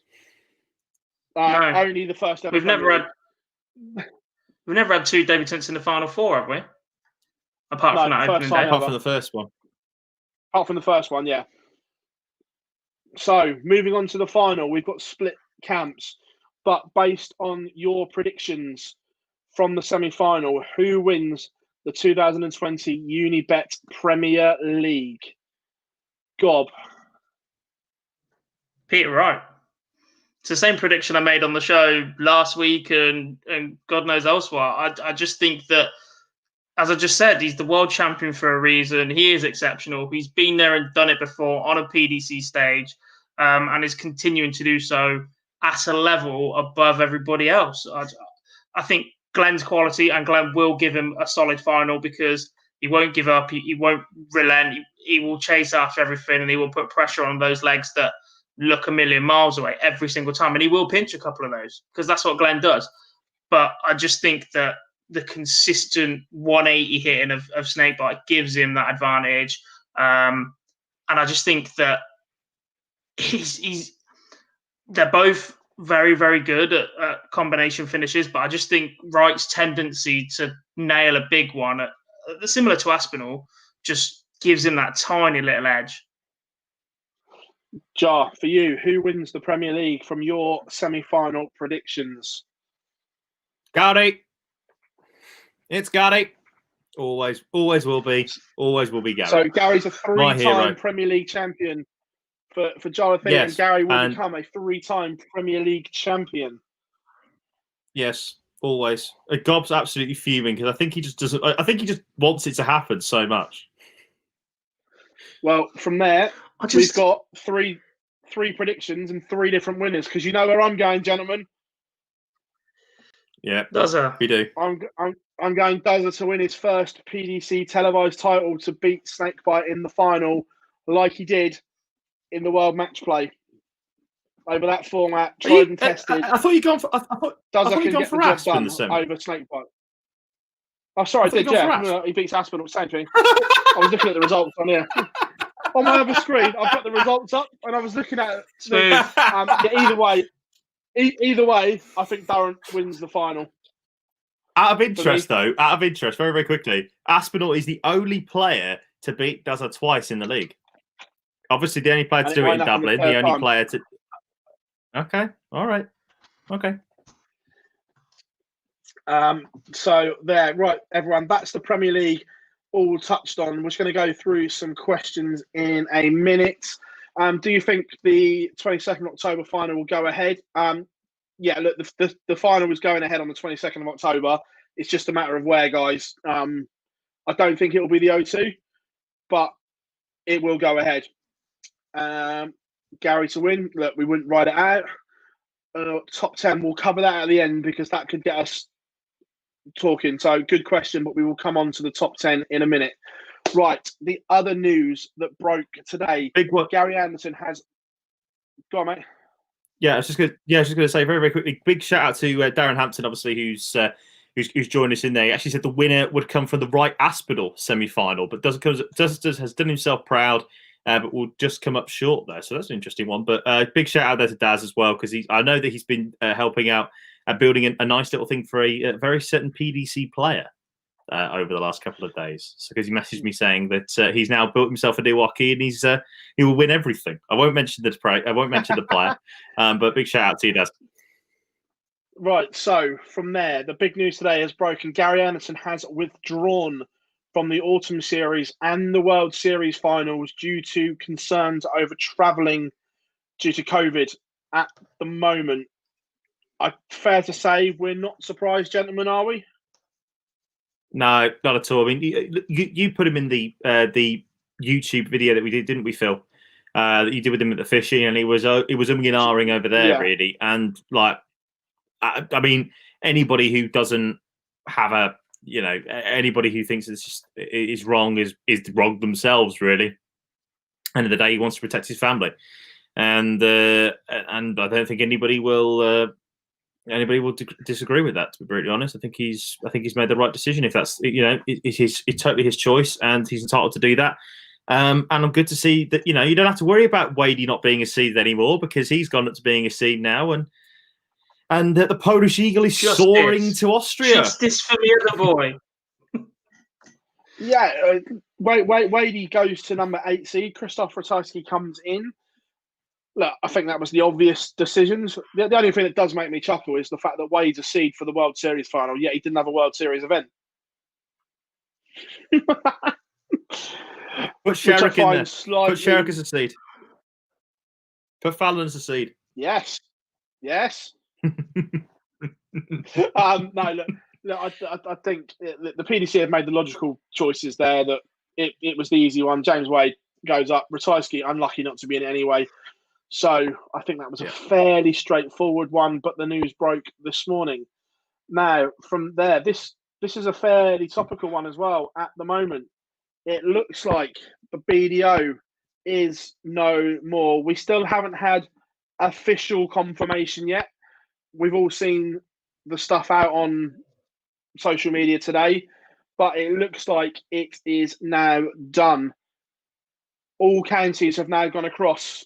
Speaker 1: No. Only the first ever.
Speaker 3: We've never had two debutants in the final four, have we? Apart from that opening day.
Speaker 2: Apart from the first one.
Speaker 1: Apart from the first one, yeah. So, moving on to the final, we've got split camps. But based on your predictions from the semi-final, who wins the 2020 Unibet Premier League? Gob.
Speaker 3: Peter Wright. It's the same prediction I made on the show last week and God knows elsewhere. I just think that, as I just said, he's the world champion for a reason. He is exceptional. He's been there and done it before on a PDC stage and is continuing to do so at a level above everybody else. I think Glenn's quality, and Glenn will give him a solid final because he won't give up. He won't relent. He will chase after everything and he will put pressure on those legs that look a million miles away every single time. And he will pinch a couple of those because that's what Glenn does. But I just think that the consistent 180 hitting of Snakebite gives him that advantage. And I just think that they're both very, very good at combination finishes, but I just think Wright's tendency to nail a big one, similar to Aspinall, just gives him that tiny little edge.
Speaker 1: Jar, for you, who wins the Premier League from your semi-final predictions?
Speaker 2: Gary. It's Gary. Always will be. Always will be Gary.
Speaker 1: So Gary's a three-time Premier League champion. For Jarleth and Gary will become a three-time Premier League champion.
Speaker 2: Yes, always. Gob's absolutely fuming because I think he just doesn't. I think he just wants it to happen so much.
Speaker 1: Well, from there, we've got three predictions and three different winners. Because you know where I'm going, gentlemen.
Speaker 2: Yeah,
Speaker 3: Dozer.
Speaker 2: We do.
Speaker 1: I'm going Dozer to win his first PDC televised title to beat Snakebite in the final, like he did in the World Match Play. Over that format, tried and tested.
Speaker 2: I thought you'd gone for. I thought you'd gone for Asp in the semi.
Speaker 1: Over Snakebite. Oh, sorry, I did. Yeah, he beats Aspinall. Same thing. I was looking at the results on here. On my other screen, I've got the results up, and I was looking at it. Either way, I think Darren wins the final.
Speaker 2: Out of interest, very, very quickly, Aspinall is the only player to beat Dozer twice in the league. Obviously, the only player to do it in Dublin. The only player to. Okay. All right. Okay.
Speaker 1: So there, right, everyone. That's the Premier League all touched on. We're just going to go through some questions in a minute. Do you think the 22nd October final will go ahead? Yeah, look, the final was going ahead on the 22nd of October. It's just a matter of where, guys. I don't think it will be the O2, but it will go ahead. Gary to win. Look, we wouldn't ride it out. Top 10, we'll cover that at the end because that could get us talking. So good question, but we will come on to the top 10 in a minute. Right, the other news that broke today.
Speaker 2: Big one.
Speaker 1: Gary Anderson has... Go on, mate.
Speaker 2: Yeah, I was just going to say very, very quickly. Big shout out to Darren Hampton, obviously, who's joined us in there. He actually said the winner would come from the Wright Aspinall semi-final, but has done himself proud, but will just come up short there. So that's an interesting one. But big shout out there to Daz as well, because I know that he's been helping out and building a nice little thing for a very certain PDC player over the last couple of days. So because he messaged me saying that he's now built himself a new hockey and he will win everything. I won't mention the player, but big shout out to you, Daz.
Speaker 1: Right, so from there, the big news today has broken. Gary Anderson has withdrawn from the Autumn Series and the World Series finals due to concerns over travelling due to COVID at the moment. Fair to say we're not surprised, gentlemen, are we?
Speaker 2: No, not at all. I mean, you put him in the YouTube video that we did, didn't we, Phill? That you did with him at the fishing, and he was umming and ahhing over there, really. And like, I mean, anybody who doesn't have anybody who thinks is wrong is wrong themselves, really. End of the day, he wants to protect his family, and I don't think anybody will disagree with that. To be brutally honest, I think he's made the right decision. If that's it's totally his choice, and he's entitled to do that. And I'm good to see that you don't have to worry about Wadey not being a seed anymore, because he's gone up to being a seed now, and the Polish Eagle is soaring to Austria.
Speaker 3: Justice for the other boy.
Speaker 1: Yeah, Wadey goes to number 8 seed. Krzysztof Ratajski comes in. Look, I think that was the obvious decisions. The only thing that does make me chuckle is the fact that Wade's a seed for the World Series final, yet he didn't have a World Series event.
Speaker 2: Put Sherrock in there. Put Sherrock as a seed. Put Fallon as a seed.
Speaker 1: Yes. No, look, I think the PDC have made the logical choices there. That it was the easy one. James Wade goes up. Ratajski, unlucky not to be in it anyway. So I think that was a fairly straightforward one. But the news broke this morning. Now, from there, this is a fairly topical one as well. At the moment, it looks like the BDO is no more. We still haven't had official confirmation yet. We've all seen the stuff out on social media today, but it looks like it is now done. All counties have now gone across.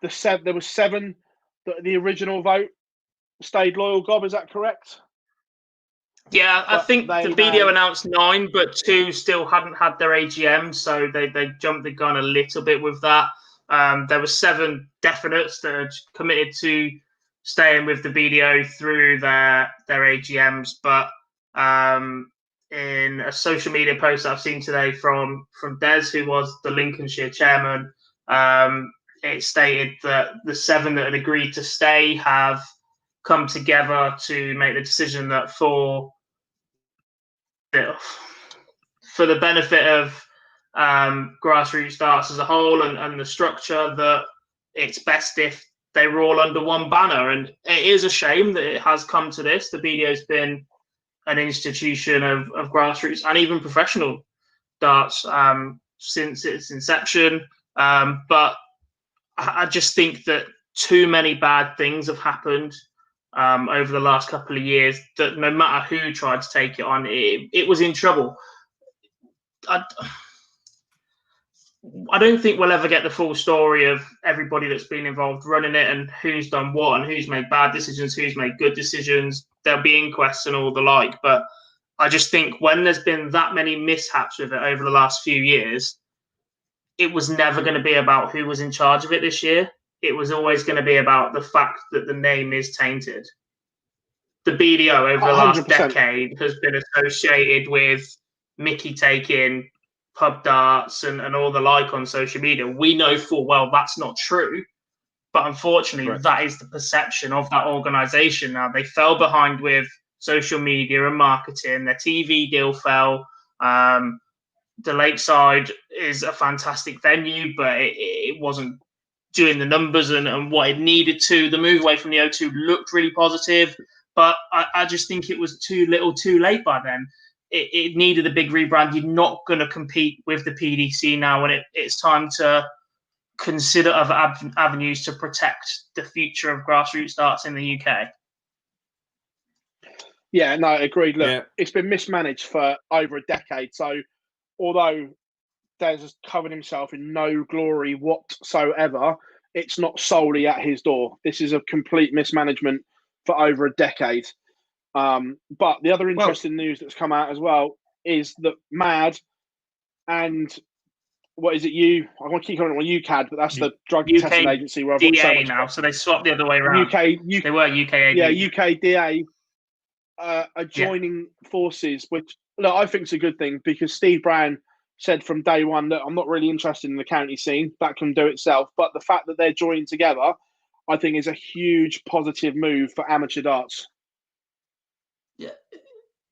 Speaker 1: There was 7. The original vote stayed loyal. Gob, is that correct?
Speaker 3: Yeah, I think the BDO announced 9, but 2 still hadn't had their AGM, so they jumped the gun a little bit with that. There were 7 definites that had committed to staying with the BDO through their AGMs, but in a social media post that I've seen today from Des, who was the Lincolnshire chairman, it stated that the 7 that had agreed to stay have come together to make the decision that for the benefit of grassroots darts as a whole and the structure, that it's best if they were all under one banner. And it is a shame that it has come to this. The BDO's been an institution of grassroots and even professional darts since its inception. But I just think that too many bad things have happened over the last couple of years, that no matter who tried to take it on, it was in trouble. I don't think we'll ever get the full story of everybody that's been involved running it and who's done what and who's made bad decisions, who's made good decisions. There'll be inquests and all the like. But I just think when there's been that many mishaps with it over the last few years, it was never going to be about who was in charge of it this year. It was always going to be about the fact that the name is tainted. The BDO over the last 100%. Decade has been associated with Mickey taking pub darts and all the like on social media. We know full well that's not true, but unfortunately that is the perception of that organisation. Now, they fell behind with social media and marketing. Their TV deal fell. The Lakeside is a fantastic venue, but it wasn't doing the numbers and what it needed to. The move away from the O2 looked really positive, but I just think it was too little too late by then. It needed a big rebrand. You're not going to compete with the PDC now, and it's time to consider other avenues to protect the future of grassroots darts in the UK.
Speaker 1: Yeah, no, agreed. Look, It's been mismanaged for over a decade. So, although Des has covered himself in no glory whatsoever, it's not solely at his door. This is a complete mismanagement for over a decade. But the other interesting news that's come out as well is that MAD and what is it? I want to keep calling it UCAD, but that's the drug testing agency where I've got so much
Speaker 3: now. So they swapped the other way around. They were UKAD.
Speaker 1: Yeah, UKDA are joining forces, which look, I think is a good thing because Steve Brown said from day one that I'm not really interested in the county scene. That can do itself. But the fact that they're joining together, I think, is a huge positive move for amateur darts.
Speaker 3: Yeah,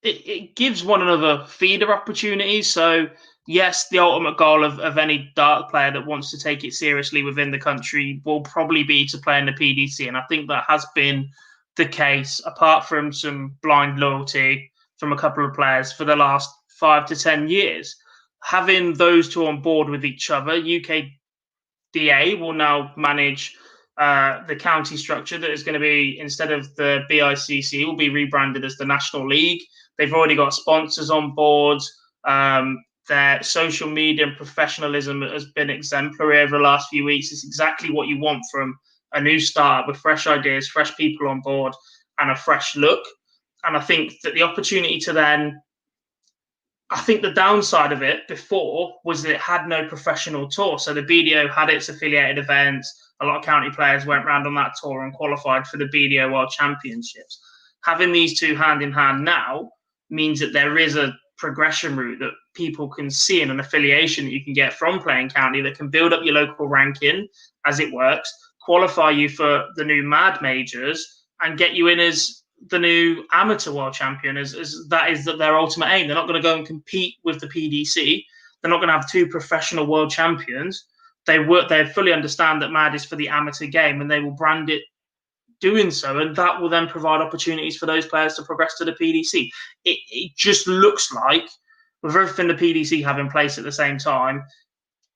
Speaker 3: it gives one another feeder opportunities. So, yes, the ultimate goal of any dart player that wants to take it seriously within the country will probably be to play in the PDC. And I think that has been the case, apart from some blind loyalty from a couple of players for the last 5 to 10 years. Having those two on board with each other, UKDA will now manage the county structure that is going to be, instead of the BICC, will be rebranded as the National League. They've already got sponsors on board. Their social media and professionalism has been exemplary over the last few weeks. It's exactly what you want from a new startup with fresh ideas, fresh people on board, and a fresh look. And I think that the opportunity to then, I think the downside of it before was that it had no professional tour. So the BDO had its affiliated events. A lot of county players went around on that tour and qualified for the BDO World Championships. Having these two hand in hand now means that there is a progression route that people can see and an affiliation that you can get from playing county that can build up your local ranking as it works, qualify you for the new MAD majors, and get you in as the new amateur world champion. As that is their ultimate aim. They're not going to go and compete with the PDC. They're not going to have two professional world champions. They fully understand that MAD is for the amateur game, and they will brand it doing so, and that will then provide opportunities for those players to progress to the PDC. It just looks like, with everything the PDC have in place at the same time,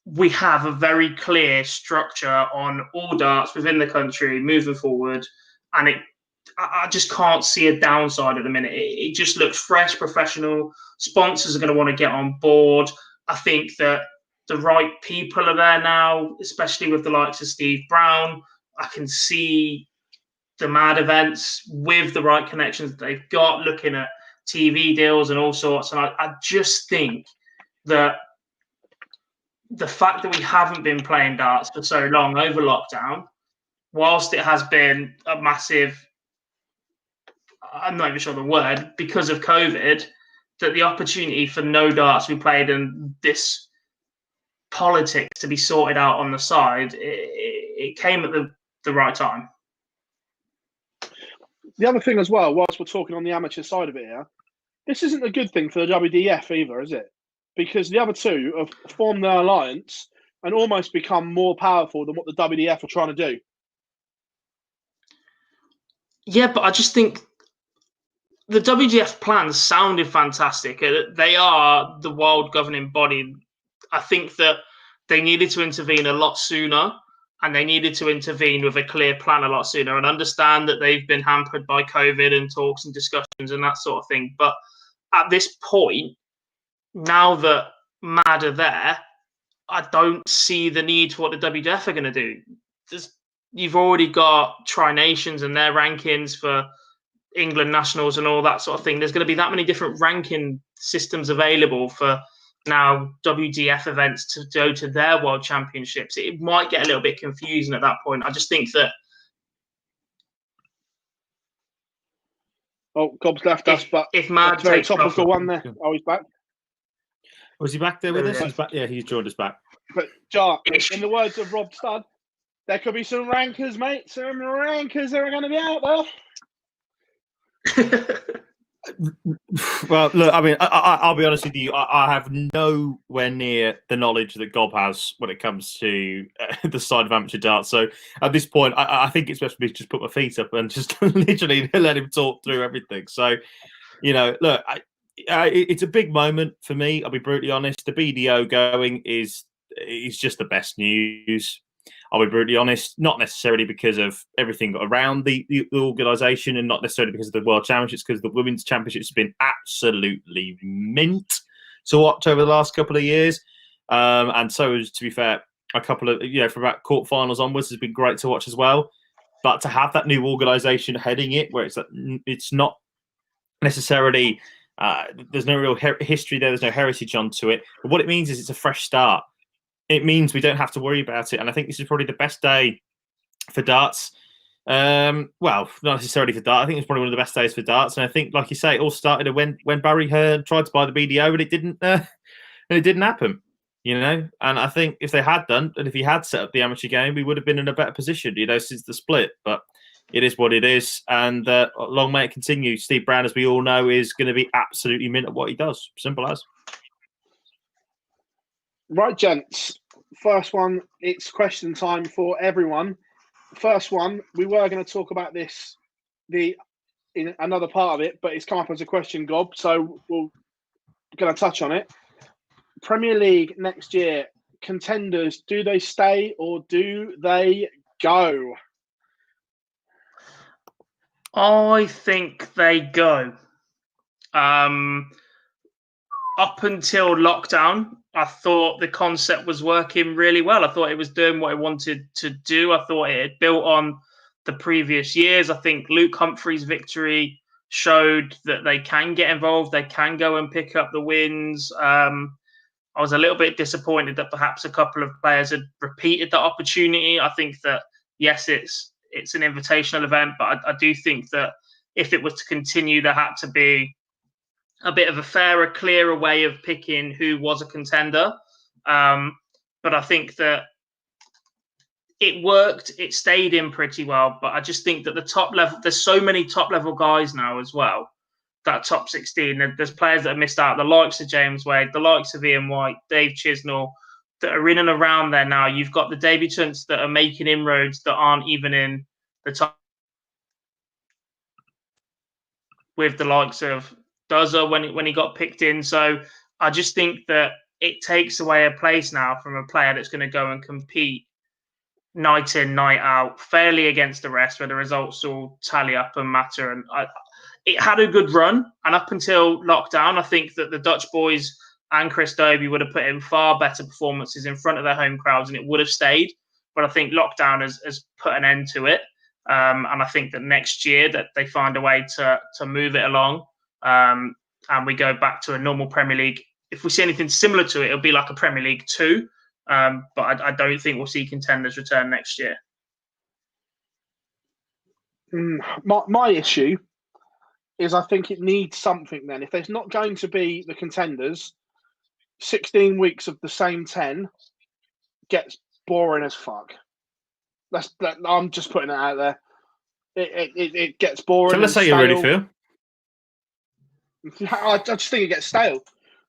Speaker 3: we have a very clear structure on all darts within the country moving forward, and I just can't see a downside at the minute. It just looks fresh, professional. Sponsors are going to want to get on board. I think that the right people are there now, especially with the likes of Steve Brown. I can see the MAD events with the right connections that they've got, looking at TV deals and all sorts. And I just think that the fact that we haven't been playing darts for so long over lockdown, whilst it has been a massive, I'm not even sure the word, because of COVID, that the opportunity for no darts to be played and this politics to be sorted out on the side, it came at the right time.
Speaker 1: The other thing as well, whilst we're talking on the amateur side of it here, this isn't a good thing for the WDF either, is it? Because the other two have formed their alliance and almost become more powerful than what the WDF are trying to do.
Speaker 3: Yeah, but I just think the WDF plans sounded fantastic. They are the world governing body. I think that they needed to intervene a lot sooner, and they needed to intervene with a clear plan a lot sooner, and understand that they've been hampered by COVID and talks and discussions and that sort of thing. But at this point, now that MAD are there, I don't see the need for what the WDF are going to do. You've already got Tri-Nations and their rankings for England nationals and all that sort of thing. There's going to be that many different ranking systems available for now WDF events to go to their world championships. It might get a little bit confusing at that point. I just think that.
Speaker 1: Oh, Gob's left us, but
Speaker 3: if MAD
Speaker 1: very
Speaker 3: takes
Speaker 1: topical one there. Oh, he's back.
Speaker 2: Was he back there with us? He's back. Yeah, he's joined us back.
Speaker 1: But Jar, in the words of Rob Studd, there could be some rankers, mate. Some rankers that are going to be out there.
Speaker 2: Well, look, I mean, I'll be honest with you. I have nowhere near the knowledge that Gob has when it comes to the side of amateur darts. So at this point, I think it's best for me to just put my feet up and just literally let him talk through everything. So, you know, look, it's a big moment for me. I'll be brutally honest. The BDO going is just the best news. I'll be brutally honest, not necessarily because of everything around the organisation and not necessarily because of the World Championships, because the Women's Championships has been absolutely mint to watch over the last couple of years. And so, to be fair, a couple of, from about quarterfinals onwards has been great to watch as well. But to have that new organisation heading it, where it's not necessarily, there's no real history there, there's no heritage onto it. But what it means is it's a fresh start. It means we don't have to worry about it. And I think this is probably the best day for darts. Well, not necessarily for darts. I think it's probably one of the best days for darts. And I think, like you say, it all started when Barry Hearn tried to buy the BDO and it didn't happen. And I think if they had done, and if he had set up the amateur game, we would have been in a better position, since the split. But it is what it is. And long may it continue. Steve Brown, as we all know, is going to be absolutely mint at what he does. Simple as.
Speaker 1: Right, gents. First one, it's question time for everyone. First one, we were going to talk about this in another part of it, but it's come up as a question, Gob, so we're going to touch on it. Premier League next year, contenders, do they stay or do they go?
Speaker 3: I think they go. Up until lockdown, I thought the concept was working really well. I thought it was doing what it wanted to do. I thought it had built on the previous years. I think Luke Humphrey's victory showed that they can get involved. They can go and pick up the wins. I was a little bit disappointed that perhaps a couple of players had repeated that opportunity. I think that, yes, it's an invitational event, but I do think that if it was to continue, there had to be a bit of a fairer, clearer way of picking who was a contender. But I think that it worked. It stayed in pretty well. But I just think that the top level, there's so many top level guys now as well, that top 16. There's players that have missed out, the likes of James Wade, the likes of Ian White, Dave Chisnell, that are in and around there now. You've got the debutants that are making inroads that aren't even in the top, with the likes of Dozer when he got picked in. So I just think that it takes away a place now from a player that's going to go and compete night in, night out, fairly against the rest, where the results all tally up and matter. And it had a good run. And up until lockdown, I think that the Dutch boys and Chris Dobie would have put in far better performances in front of their home crowds, and it would have stayed. But I think lockdown has put an end to it. And I think that next year that they find a way to move it along. And we go back to a normal Premier League. If we see anything similar to it, it'll be like a Premier League 2. But I don't think we'll see contenders return next year.
Speaker 1: My issue is I think it needs something then. If there's not going to be the contenders, 16 weeks of the same 10 gets boring as fuck. I'm just putting it out there. It gets boring.
Speaker 2: So let's say you really feel.
Speaker 1: I just think it gets stale.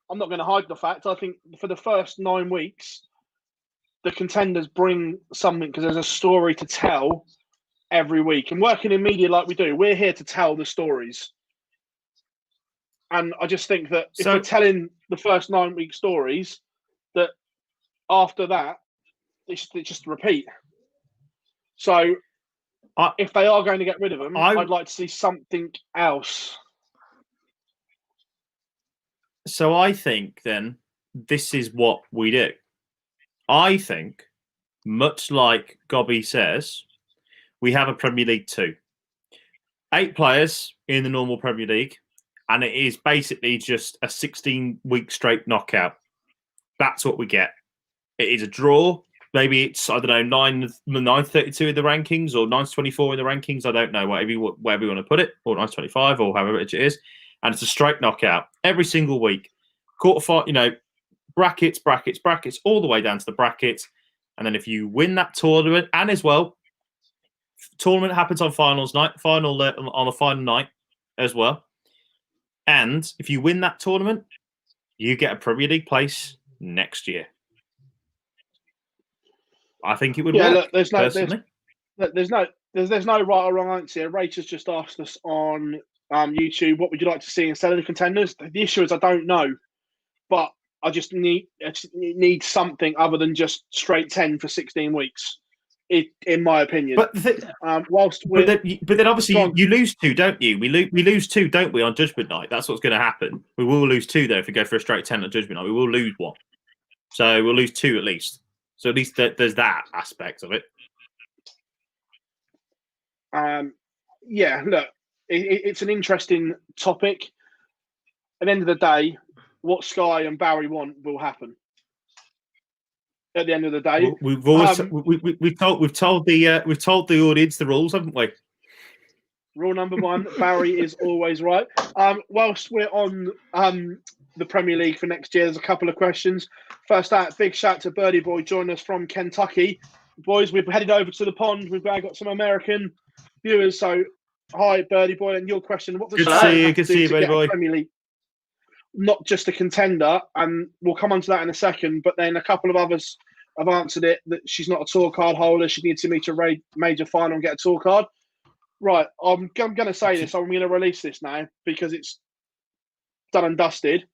Speaker 1: I'm not going to hide the fact. I think for the first 9 weeks, the contenders bring something because there's a story to tell every week. And working in media like we do, we're here to tell the stories. And I just think that if we're telling the first 9 week stories, that after that, it's just repeat. So if they are going to get rid of them, I'd like to see something else.
Speaker 2: So I think then this is what we do. I think, much like Gobby says, we have a Premier League 2. 8 players in the normal Premier League, and it is basically just a 16-week straight knockout. That's what we get. It is a draw. Maybe it's, 9-32 in the rankings or 9-24 in the rankings. I don't know, wherever you want to put it, or 9-25 or however it is. And it's a straight knockout every single week. Quarterfinal, brackets, all the way down to the brackets. And then if you win that tournament, and as well, tournament happens on finals night, on the final night as well. And if you win that tournament, you get a Premier League place next year. I think it would work.
Speaker 1: Look, there's no right or wrong answer. Rachel's just asked us on YouTube, what would you like to see instead of the contenders? The issue is I don't know, but I just need something other than just straight 10 for 16 weeks. in my opinion.
Speaker 2: But but then obviously you lose 2, don't you? We lose 2, don't we, on Judgment Night? That's what's going to happen. We will lose 2 though if we go for a straight 10 on Judgment Night. We will lose 1, so we'll lose 2 at least. So at least there's that aspect of it.
Speaker 1: Yeah, look, it's an interesting topic. At the end of the day, what Sky and Barry want will happen. At the end of the day,
Speaker 2: we've always we've told the audience the rules, haven't we?
Speaker 1: Rule number 1: Barry is always right. Whilst we're on the Premier League for next year, there's a couple of questions. First out, big shout to Birdie Boy joining us from Kentucky. Boys, we've headed over to the pond. We've got some American viewers. So, hi, Birdie Boy, and your question: what does
Speaker 2: Good to see you, Birdie Boy.
Speaker 1: Premier League? Not just a contender, and we'll come on to that in a second. But then a couple of others have answered it that she's not a tour card holder. She needs to meet a major final and get a tour card. Right, I'm going to say this. I'm going to release this now because it's done and dusted.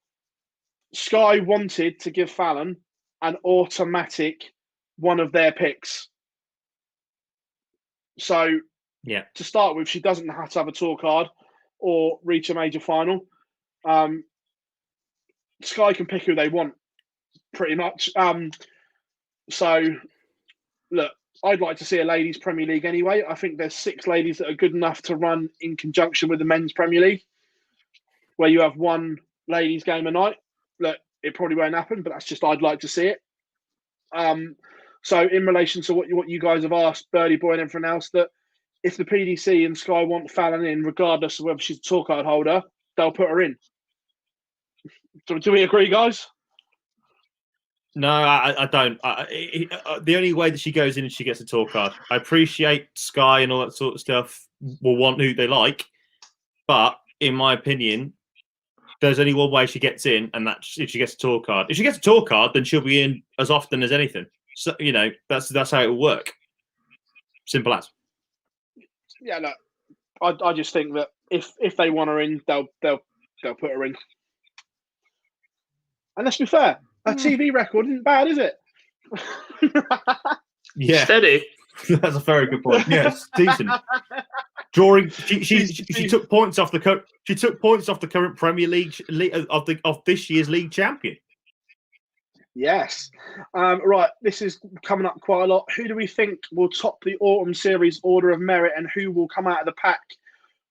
Speaker 1: Sky wanted to give Fallon an automatic one of their picks. So,
Speaker 2: yeah,
Speaker 1: to start with, she doesn't have to have a tour card or reach a major final. Sky can pick who they want, pretty much. So, look, I'd like to see a ladies' Premier League anyway. I think there's 6 ladies that are good enough to run in conjunction with the men's Premier League, where you have 1 ladies' game a night. Look, it probably won't happen, but that's just I'd like to see it. So, in relation to what you guys have asked, Birdie Boy and everyone else, that if the PDC and Sky want Fallon in, regardless of whether she's a tour card holder, they'll put her in. Do we agree, guys?
Speaker 2: No, I don't. The only way that she goes in is she gets a tour card. I appreciate Sky and all that sort of stuff will want who they like, but in my opinion, there's only one way she gets in, and that's if she gets a tour card. If she gets a tour card, then she'll be in as often as anything. So that's how it will work. Simple as.
Speaker 1: Yeah, look, I just think that if they want her in, they'll put her in. And let's be fair, her TV record isn't bad, is it?
Speaker 2: Yeah,
Speaker 3: steady.
Speaker 2: That's a very good point. Yeah, it's decent. Drawing, she took points off the current Premier League of this year's league champion.
Speaker 1: Yes. Right, this is coming up quite a lot. Who do we think will top the Autumn Series order of merit, and who will come out of the pack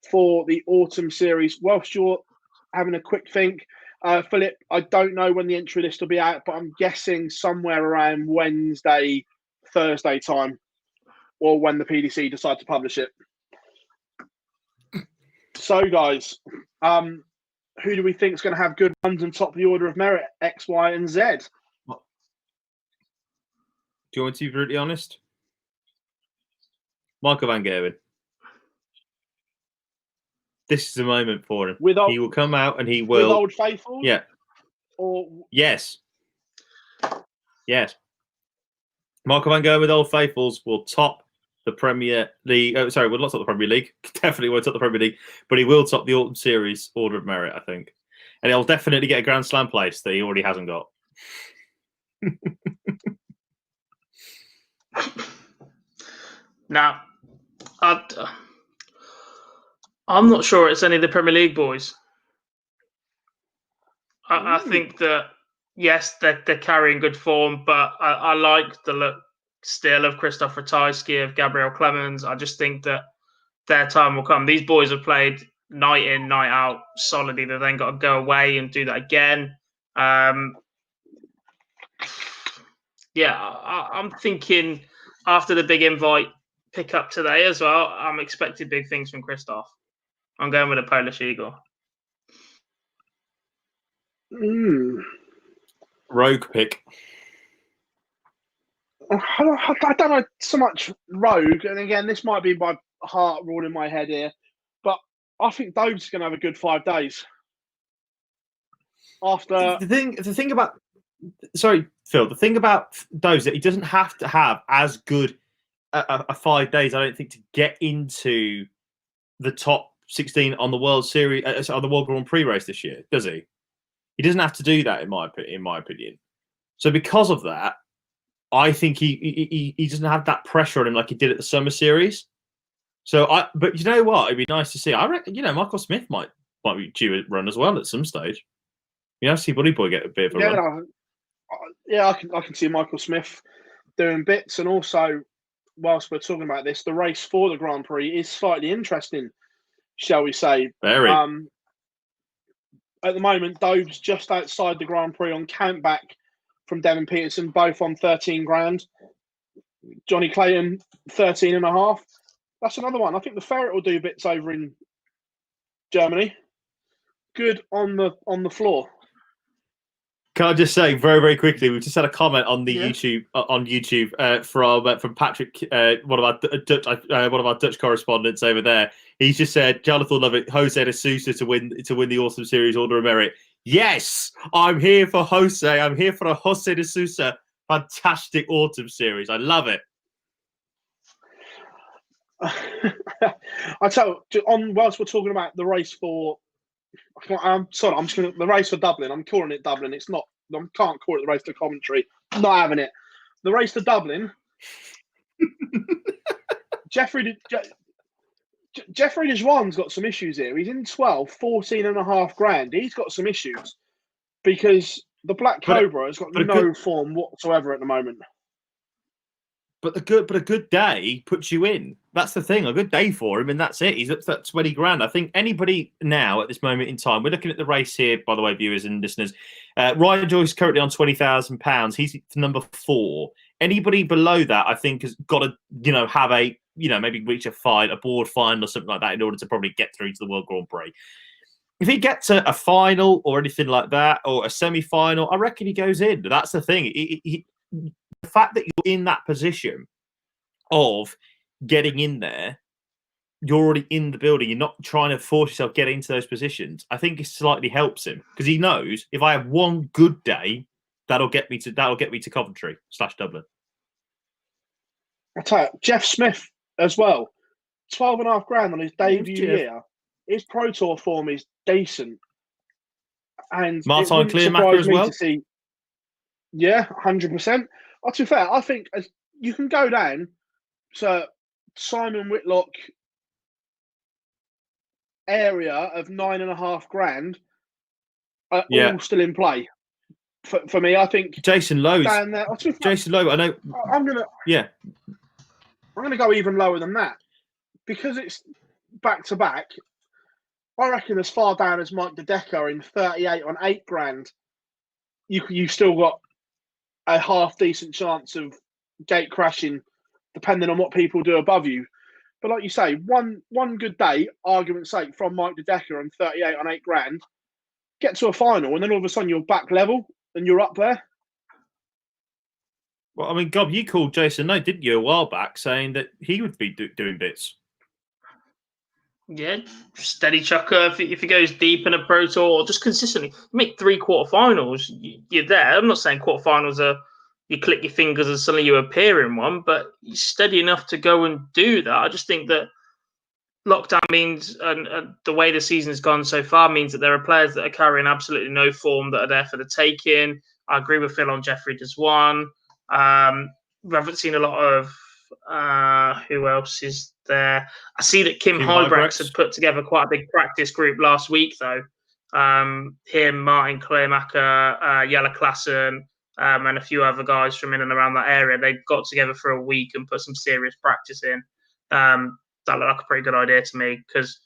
Speaker 1: for the Autumn Series? Whilst you're having a quick think, Philip, I don't know when the entry list will be out, but I'm guessing somewhere around Wednesday, Thursday time, or when the PDC decide to publish it. So, guys, who do we think is going to have good runs and top the order of merit? X, Y, and Z.
Speaker 2: Do you want me to be brutally honest? Michael van Gerwen. This is a moment for him. He will come out and he will.
Speaker 1: With Old Faithful?
Speaker 2: Yeah.
Speaker 1: Or
Speaker 2: yes. Michael van Gerwen with Old Faithfuls will top the Premier League. Oh, sorry, will not top the Premier League. Definitely won't top the Premier League, but he will top the Autumn Series order of merit, I think. And he'll definitely get a Grand Slam place that he already hasn't got.
Speaker 3: Now, I'm not sure it's any of the Premier League boys. I think that, yes, they're carrying good form, but I like the look still of Christoph Ratajski, of Gabrielle Clemens. I just think that their time will come. These boys have played night in, night out solidly. They've then got to go away and do that again. I'm thinking after the big invite pick up today as well, I'm expecting big things from Christoph. I'm going with a Polish Eagle.
Speaker 2: Rogue pick.
Speaker 1: I don't know so much rogue, and again, this might be my heart ruling my head here, but I think Dove's going to have a good 5 days. After
Speaker 2: the thing about, sorry, Phil, the thing about Dove's that he doesn't have to have as good a 5 days, I don't think, to get into the top 16 on the World Series, on the World Grand Prix race this year, does he? He doesn't have to do that, in my opinion. So because of that, I think he doesn't have that pressure on him like he did at the Summer Series. But you know what? It'd be nice to see. I reckon, Michael Smith might be due a run as well at some stage. See Buddy Boy get a bit of a run.
Speaker 1: I can see Michael Smith doing bits, and also, whilst we're talking about this, the race for the Grand Prix is slightly interesting, shall we say?
Speaker 2: Very.
Speaker 1: At the moment, Dove's just outside the Grand Prix on countback from Devon Peterson, both on 13 grand. Johnny Clayton, 13.5. That's another one. I think the Ferret will do bits over in Germany. Good on the floor.
Speaker 2: Can I just say very, very quickly? We've just had a comment on the YouTube from Patrick, one of our Dutch correspondents over there. He's just said, "Jarleth will love it. Jose de Sousa to win the Autumn Series Order of Merit." Yes, I'm here for Jose. I'm here for a Jose de Sousa fantastic Autumn Series. I love it.
Speaker 1: I tell you, whilst we're talking about the race for. I'm sorry. The race for Dublin. I'm calling it Dublin. It's not. I can't call it the race to Coventry. I'm not having it. The race to Dublin. Jeffrey Desjuan's got some issues here. He's in 12th, 14.5 grand. He's got some issues because the Black Cobra has got no form whatsoever at the moment.
Speaker 2: But a good day puts you in. That's the thing. A good day for him, and that's it. He's up to that 20 grand. I think anybody now at this moment in time, we're looking at the race here, by the way, viewers and listeners. Ryan Joyce currently on £20,000. He's number 4. Anybody below that, I think, has got to, have a, maybe reach a board final or something like that in order to probably get through to the World Grand Prix. If he gets a final or anything like that, or a semi-final, I reckon he goes in. That's the thing. The fact that you're in that position of getting in there, you're already in the building. You're not trying to force yourself to get into those positions. I think it slightly helps him because he knows if I have one good day, that'll get me to Coventry / Dublin.
Speaker 1: I tell you, Jeff Smith as well, 12.5 grand on his debut year. His Pro Tour form is decent, and
Speaker 2: Martin Clearmacher as well.
Speaker 1: 100%. To be fair, I think you can go down to Simon Whitlock area of 9.5 grand, all still in play. For me, I think
Speaker 2: Jason Lowe. Jason Lowe. I know.
Speaker 1: I'm gonna go even lower than that because it's back to back. I reckon as far down as Mike De Decker in 38 on 8 grand, you still got a half decent chance of gate crashing, depending on what people do above you. But like you say, one good day, argument's sake, from Mike De Decker on 38 on 8 grand, get to a final, and then all of a sudden you're back level and you're up there.
Speaker 2: Well, I mean, Gob, you called Jason Lowe, didn't you, a while back, saying that he would be doing bits?
Speaker 3: Yeah, steady chucker. If he goes deep in a Pro Tour, or just consistently make 3 quarterfinals, you're there. I'm not saying quarterfinals are you click your fingers and suddenly you appear in one, but you're steady enough to go and do that. I just think that lockdown means, and the way the season has gone so far means that there are players that are carrying absolutely no form that are there for the taking. I agree with Phill on Jeffrey Desjuan. We haven't seen a lot of who else is there. I see that Kim Hybrex had put together quite a big practice group last week, though. Him, Martin Clearmacher, Jelle Klassen, and a few other guys from in and around that area. They got together for a week and put some serious practice in. That looked like a pretty good idea to me because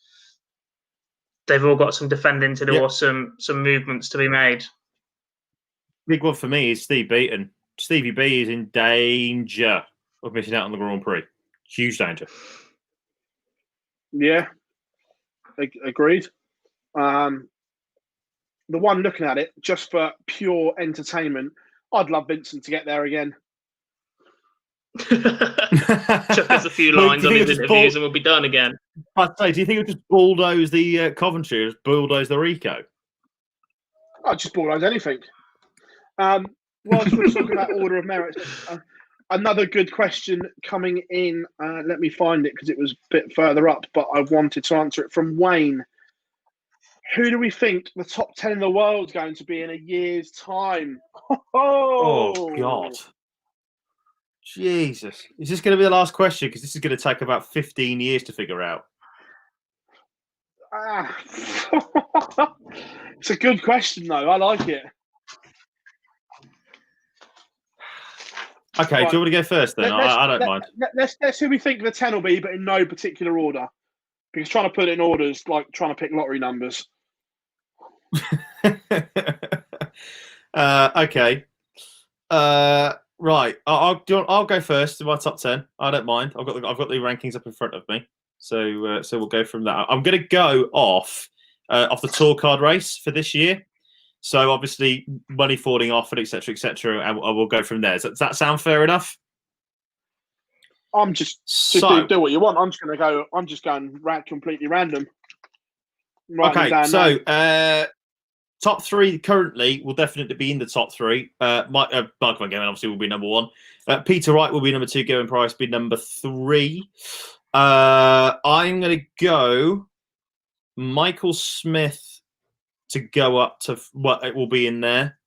Speaker 3: they've all got some defending to do or some movements to be made.
Speaker 2: Big one for me is Steve Beaton. Stevie B is in danger of missing out on the Grand Prix. Huge danger.
Speaker 1: Yeah, agreed. The one looking at it, just for pure entertainment, I'd love Vincent to get there again.
Speaker 3: Chuck us a few lines on his interviews and we'll be done again.
Speaker 2: I'd say, do you think it'll just bulldoze the Coventry or just bulldoze the Rico?
Speaker 1: I'd just bulldoze anything. Whilst we're talking about order of merit, another good question coming in. Let me find it because it was a bit further up, but I wanted to answer it from Wayne. Who do we think the top 10 in the world is going to be in a year's time?
Speaker 2: Oh God. Jesus. Is this going to be the last question? Because this is going to take about 15 years to figure out.
Speaker 1: It's a good question, though. I like it.
Speaker 2: Okay, right. Do you want to go first then? I don't mind.
Speaker 1: Let's see who we think the 10 will be, but in no particular order. Because trying to put it in order is like trying to pick lottery numbers.
Speaker 2: Okay. Right. I'll go first in my top 10. I don't mind. I've got the rankings up in front of me. So we'll go from that. I'm going to go off the tour card race for this year. So obviously money falling off and etc. And we'll go from there. Does that sound fair enough?
Speaker 1: I'm just do what you want. I'm just going completely random.
Speaker 2: Okay, so top 3 currently will definitely be in the top 3. Michael Van Gerwen obviously will be number 1. Peter Wright will be number 2. Gerwen Price be number 3. I'm going to go Michael Smith to go up to what it will be in there.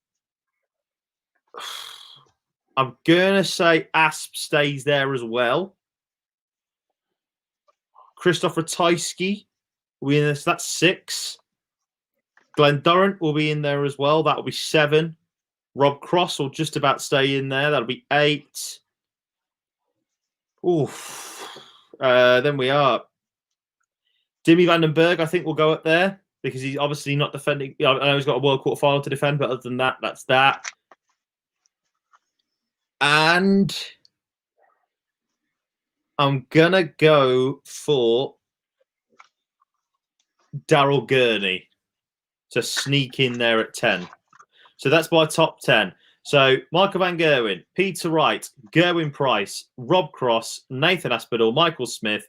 Speaker 2: I'm going to say Asp stays there as well. Christoph Ratajski will be in this. That's 6. Glenn Durrant will be in there as well. That will be 7. Rob Cross will just about stay in there. That'll be 8. Oof. Then we are. Dimi van den Berg, I think, will go up there because he's obviously not defending. I know he's got a World Quarter Final to defend, but other than that, that's that. And I'm going to go for Daryl Gurney to sneak in there at 10. So that's my top 10. So Michael Van Gerwen, Peter Wright, Gerwen Price, Rob Cross, Nathan Aspinall, Michael Smith,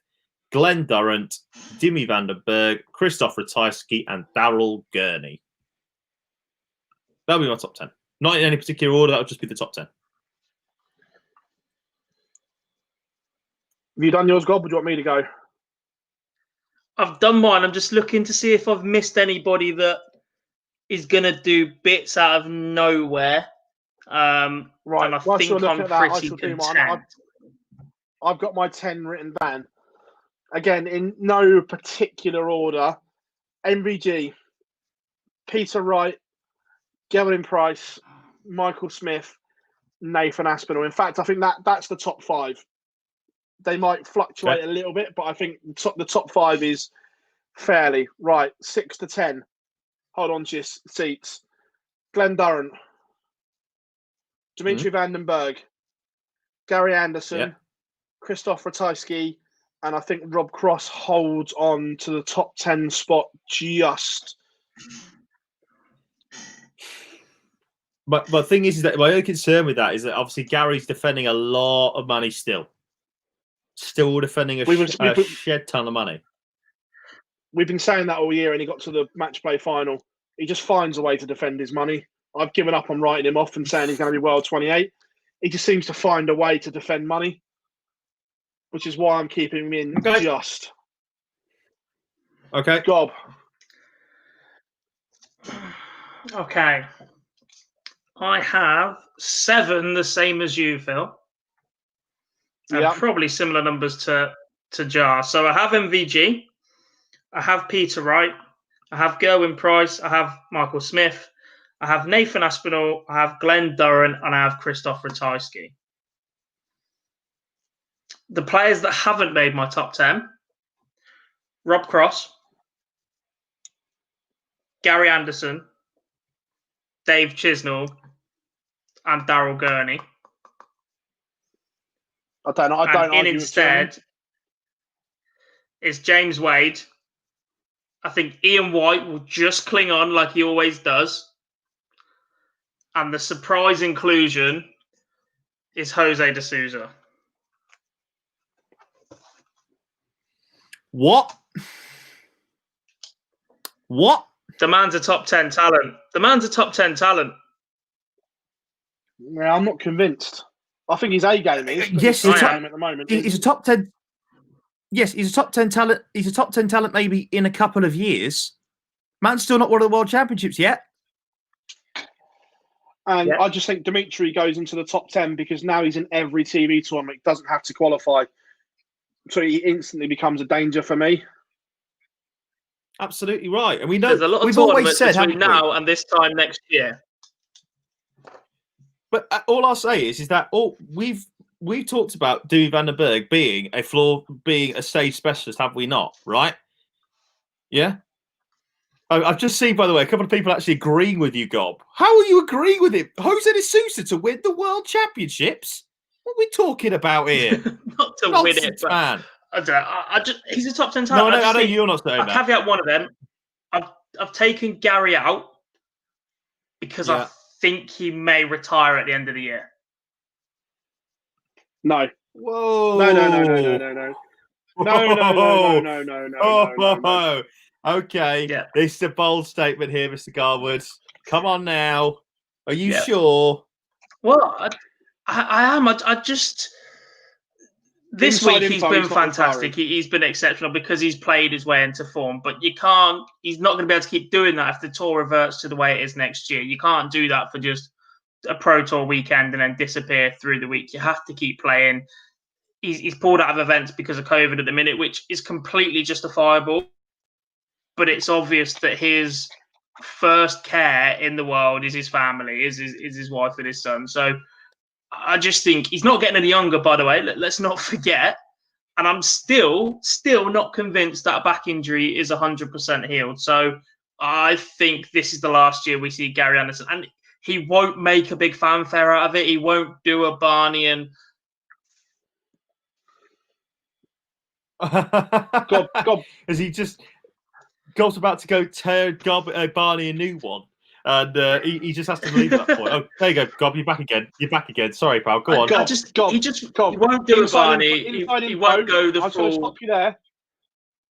Speaker 2: Glenn Durrant, Dimi van den Berg, Christoph Ratajski, and Daryl Gurney. That'll be my top 10. Not in any particular order, that'll just be the top 10.
Speaker 1: Have you done yours, Gob, or do you want me to go?
Speaker 3: I've done mine. I'm just looking to see if I've missed anybody that is going to do bits out of nowhere. Right. And I think I'm pretty content.
Speaker 1: I've got my 10 written down. Again, in no particular order. MVG, Peter Wright, Gerwen Price, Michael Smith, Nathan Aspinall. In fact, I think that's the top 5. They might fluctuate a little bit, but I think the top 5 is fairly right. 6 to 10. Hold on to your seats. Glenn Durrant, Dimitri van den Berg, Gary Anderson, Christoph Ratajski, and I think Rob Cross holds on to the top 10 spot just.
Speaker 2: But the thing is that my only concern with that is that obviously Gary's defending a lot of money still. Still defending a shed ton of money.
Speaker 1: We've been saying that all year, and he got to the match play final. He just finds a way to defend his money. I've given up on writing him off and saying he's going to be World 28. He just seems to find a way to defend money, which is why I'm keeping him in just.
Speaker 2: Okay.
Speaker 1: Gob.
Speaker 3: Okay. I have 7, the same as you, Phil. And probably similar numbers to Jar. So I have MVG. I have Peter Wright. I have Gerwen Price. I have Michael Smith. I have Nathan Aspinall. I have Glenn Durrant. And I have Christoph Ratajski. The players that haven't made my top 10. Rob Cross. Gary Anderson. Dave Chisnall. And Daryl Gurney.
Speaker 1: I don't know.
Speaker 3: Instead, it's James Wade. I think Ian White will just cling on like he always does. And the surprise inclusion is Jose de Souza.
Speaker 2: What?
Speaker 3: The man's a top 10 talent.
Speaker 1: Yeah, I'm not convinced. I think he's A-game.
Speaker 2: Yes,
Speaker 1: he's at the moment.
Speaker 2: He's a top 10. Yes, he's a top 10 talent. He's a top 10 talent maybe in a couple of years. Man's still not won the World Championships yet.
Speaker 1: And I just think Dimitri goes into the top 10 because now he's in every TV tournament. Doesn't have to qualify. So he instantly becomes a danger for me.
Speaker 2: Absolutely right. And we know
Speaker 3: there's a lot of
Speaker 2: we've
Speaker 3: tournaments
Speaker 2: always said,
Speaker 3: between now and this time next year.
Speaker 2: But all I'll say is that we've talked about Dewey van den Berg being a stage specialist, have we not? Right? Yeah. I've just seen, by the way, a couple of people actually agreeing with you, Gob. How are you agreeing with him? Jose de Sousa to win the World Championships? What are we talking about here?
Speaker 3: Not to
Speaker 2: Nonsense,
Speaker 3: win it, but
Speaker 2: man.
Speaker 3: I don't know. He's a top 10 talent.
Speaker 2: No, I know you're not saying that.
Speaker 3: Caveat one of them. I've taken Gary out because I think he may retire at the end of the year.
Speaker 1: No.
Speaker 2: Whoa.
Speaker 1: No.
Speaker 2: Okay. Yeah. This is a bold statement here, Mr. Garwood. Come on now. Are you sure?
Speaker 3: Well, I am. I just... This week he's been fantastic. He's been exceptional because he's played his way into form. But you can't... He's not going to be able to keep doing that if the tour reverts to the way it is next year. You can't do that for just a Pro Tour weekend and then disappear through the week. You have to keep playing. He's pulled out of events because of COVID at the minute, which is completely justifiable. But it's obvious that his first care in the world is his family, is his wife and his son. So I just think he's not getting any younger, by the way. Let's not forget. And I'm still not convinced that a back injury is 100% healed. So I think this is the last year we see Gary Anderson. And he won't make a big fanfare out of it. He won't do a Barney and...
Speaker 1: Gob.
Speaker 2: Is he just... Gob's about to go tear Barney a new one. And he just has to leave at that point. Oh, there you go, Gob. You're back again. Sorry, pal. Go on.
Speaker 1: Gob.
Speaker 3: He won't do it, Barney. He won't go the
Speaker 1: full... I'm
Speaker 3: full...
Speaker 1: going to stop you there.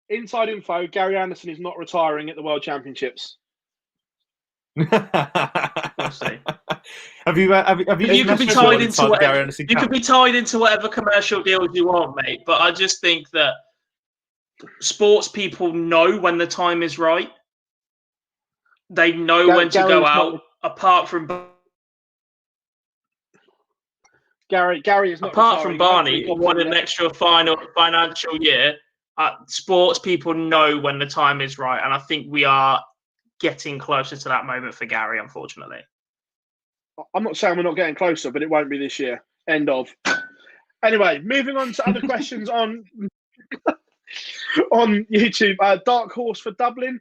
Speaker 1: Inside info, Gary Anderson is not retiring at the World Championships.
Speaker 3: We'll see.
Speaker 2: Have you
Speaker 3: you could be tied into whatever, you could be tied into whatever commercial deals you want, mate. But I just think that sports people know when the time is right. They know when to go out. Apart from
Speaker 1: Gary is not.
Speaker 3: Apart from Barney, who won an extra financial year. Sports people know when the time is right, and I think we are getting closer to that moment for Gary, unfortunately.
Speaker 1: I'm not saying we're not getting closer, but it won't be this year. End of. Anyway, moving on to other questions on YouTube. Dark horse for Dublin.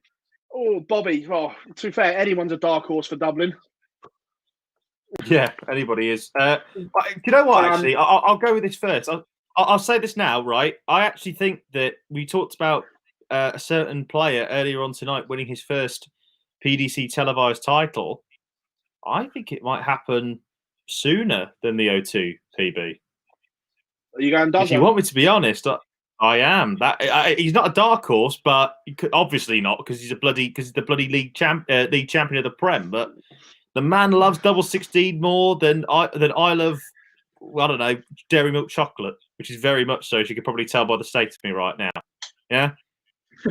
Speaker 1: Oh, Bobby. Oh, to be fair, anyone's a dark horse for Dublin.
Speaker 2: Yeah, anybody is. You know what, actually? I'll go with this first. I'll say this now, right? I actually think that we talked about a certain player earlier on tonight winning his first PDC televised title. I think it might happen sooner than the O2 PB.
Speaker 1: Are you going Dublin?
Speaker 2: If you want me to be honest, I am. He's not a dark horse, but he could, obviously not because he's the bloody league champion of the Prem. But the man loves double 16 more than I love. Well, I don't know, dairy milk chocolate, which is very much so. As you can probably tell by the state of me right now. Yeah,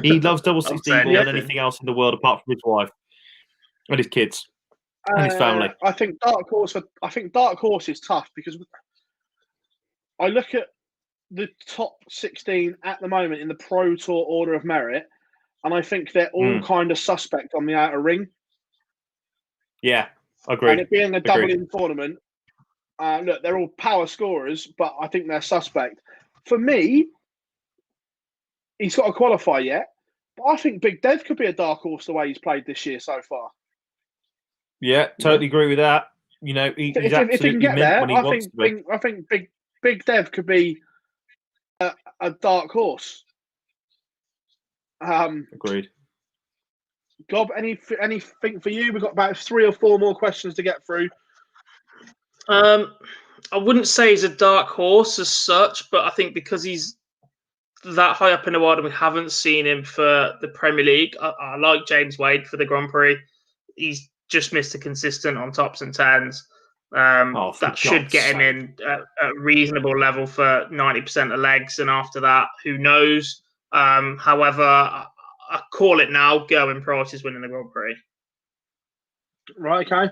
Speaker 2: he loves double 16 more than anything else in the world apart from his wife and his kids and his family.
Speaker 1: I think dark horse is tough because I look at the top 16 at the moment in the Pro Tour order of merit, and I think they're all kind of suspect on the outer ring.
Speaker 2: Yeah, agreed.
Speaker 1: And it being a Dublin tournament, look, they're all power scorers, but I think they're suspect. For me, he's got to qualify yet, but I think Big Dev could be a dark horse the way he's played this year so far.
Speaker 2: Yeah, totally agree with that. You know, he's absolutely
Speaker 1: if he can get there,
Speaker 2: when he wants to be.
Speaker 1: I think Big Dev could be a dark horse.
Speaker 2: Agreed.
Speaker 1: Gob, anything for you? We've got about 3 or 4 more questions to get through.
Speaker 3: I wouldn't say he's a dark horse as such, but I think because he's that high up in the world and we haven't seen him for the Premier League, I like James Wade for the Grand Prix. He's just Mr. Consistent on tops and tens. That should get him in at a reasonable level for 90% of legs, and after that, who knows? However, I call it now. Gerwen Price is winning the Grand Prix.
Speaker 1: Right, okay.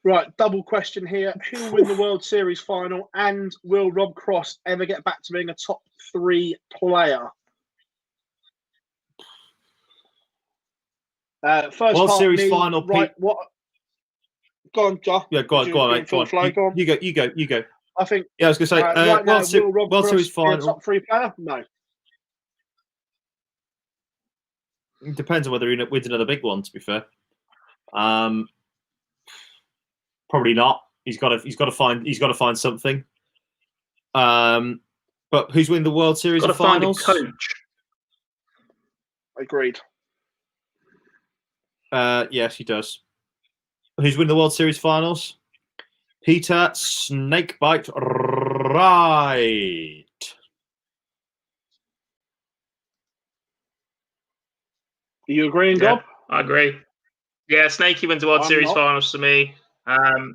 Speaker 1: Right, double question here. Who will win the World Series final, and will Rob Cross ever get back to being a top 3 player? First
Speaker 2: World
Speaker 1: part,
Speaker 2: Series
Speaker 1: me,
Speaker 2: final.
Speaker 1: right, what? Go on, Joe.
Speaker 2: Yeah, go on, mate. Go on. You go.
Speaker 1: I think.
Speaker 2: Yeah, I was going to say,
Speaker 1: right now, will Rob
Speaker 2: World
Speaker 1: Cross
Speaker 2: Series
Speaker 1: be
Speaker 2: final.
Speaker 1: a top 3 player? No.
Speaker 2: It depends on whether he wins another big one. To be fair, probably not. He's got to find something. But who's winning the World Series of finals?
Speaker 3: Find a coach.
Speaker 1: Agreed.
Speaker 2: Yes, he does. Who's winning the World Series finals? Peter Snakebite Wright.
Speaker 1: Are you agreeing, Gob?
Speaker 3: I agree. Yeah, Snakey wins the World Series finals to me. I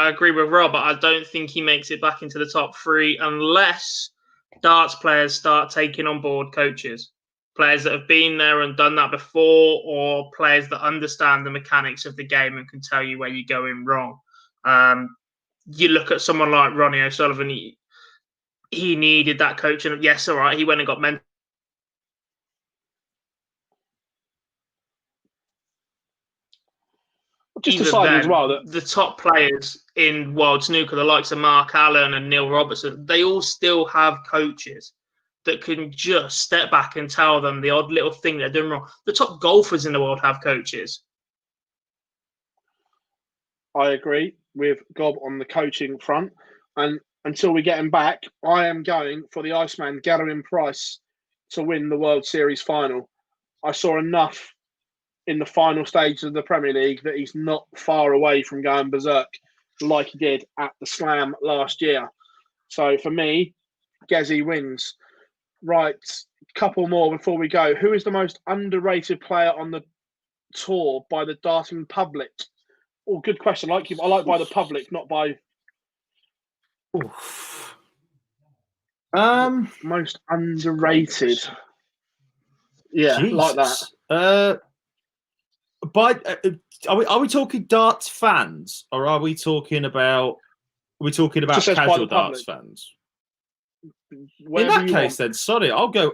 Speaker 3: agree with Rob, but I don't think he makes it back into the top 3 unless darts players start taking on board coaches. Players that have been there and done that before, or players that understand the mechanics of the game and can tell you where you're going wrong. You look at someone like Ronnie O'Sullivan, he needed that coaching. Yes, all right, he went and got mentored.
Speaker 1: Just deciding as well that
Speaker 3: the top players in world snooker, the likes of Mark Allen and Neil Robertson, they all still have coaches that can just step back and tell them the odd little thing they're doing wrong. The top golfers in the world have coaches.
Speaker 1: I agree with Gob on the coaching front. And until we get him back, I am going for the Iceman, Gerwen Price, to win the World Series final. I saw enough in the final stages of the Premier League that he's not far away from going berserk like he did at the Slam last year. So for me, Gezi wins. Right, couple more before we go. Who is the most underrated player on the tour by the darting public? Oh, good question. I like by the public, not by... Most underrated. Yeah, Jesus. Like that.
Speaker 2: Are we talking darts fans, or are we talking about casual darts fans? In that case, then sorry, I'll go.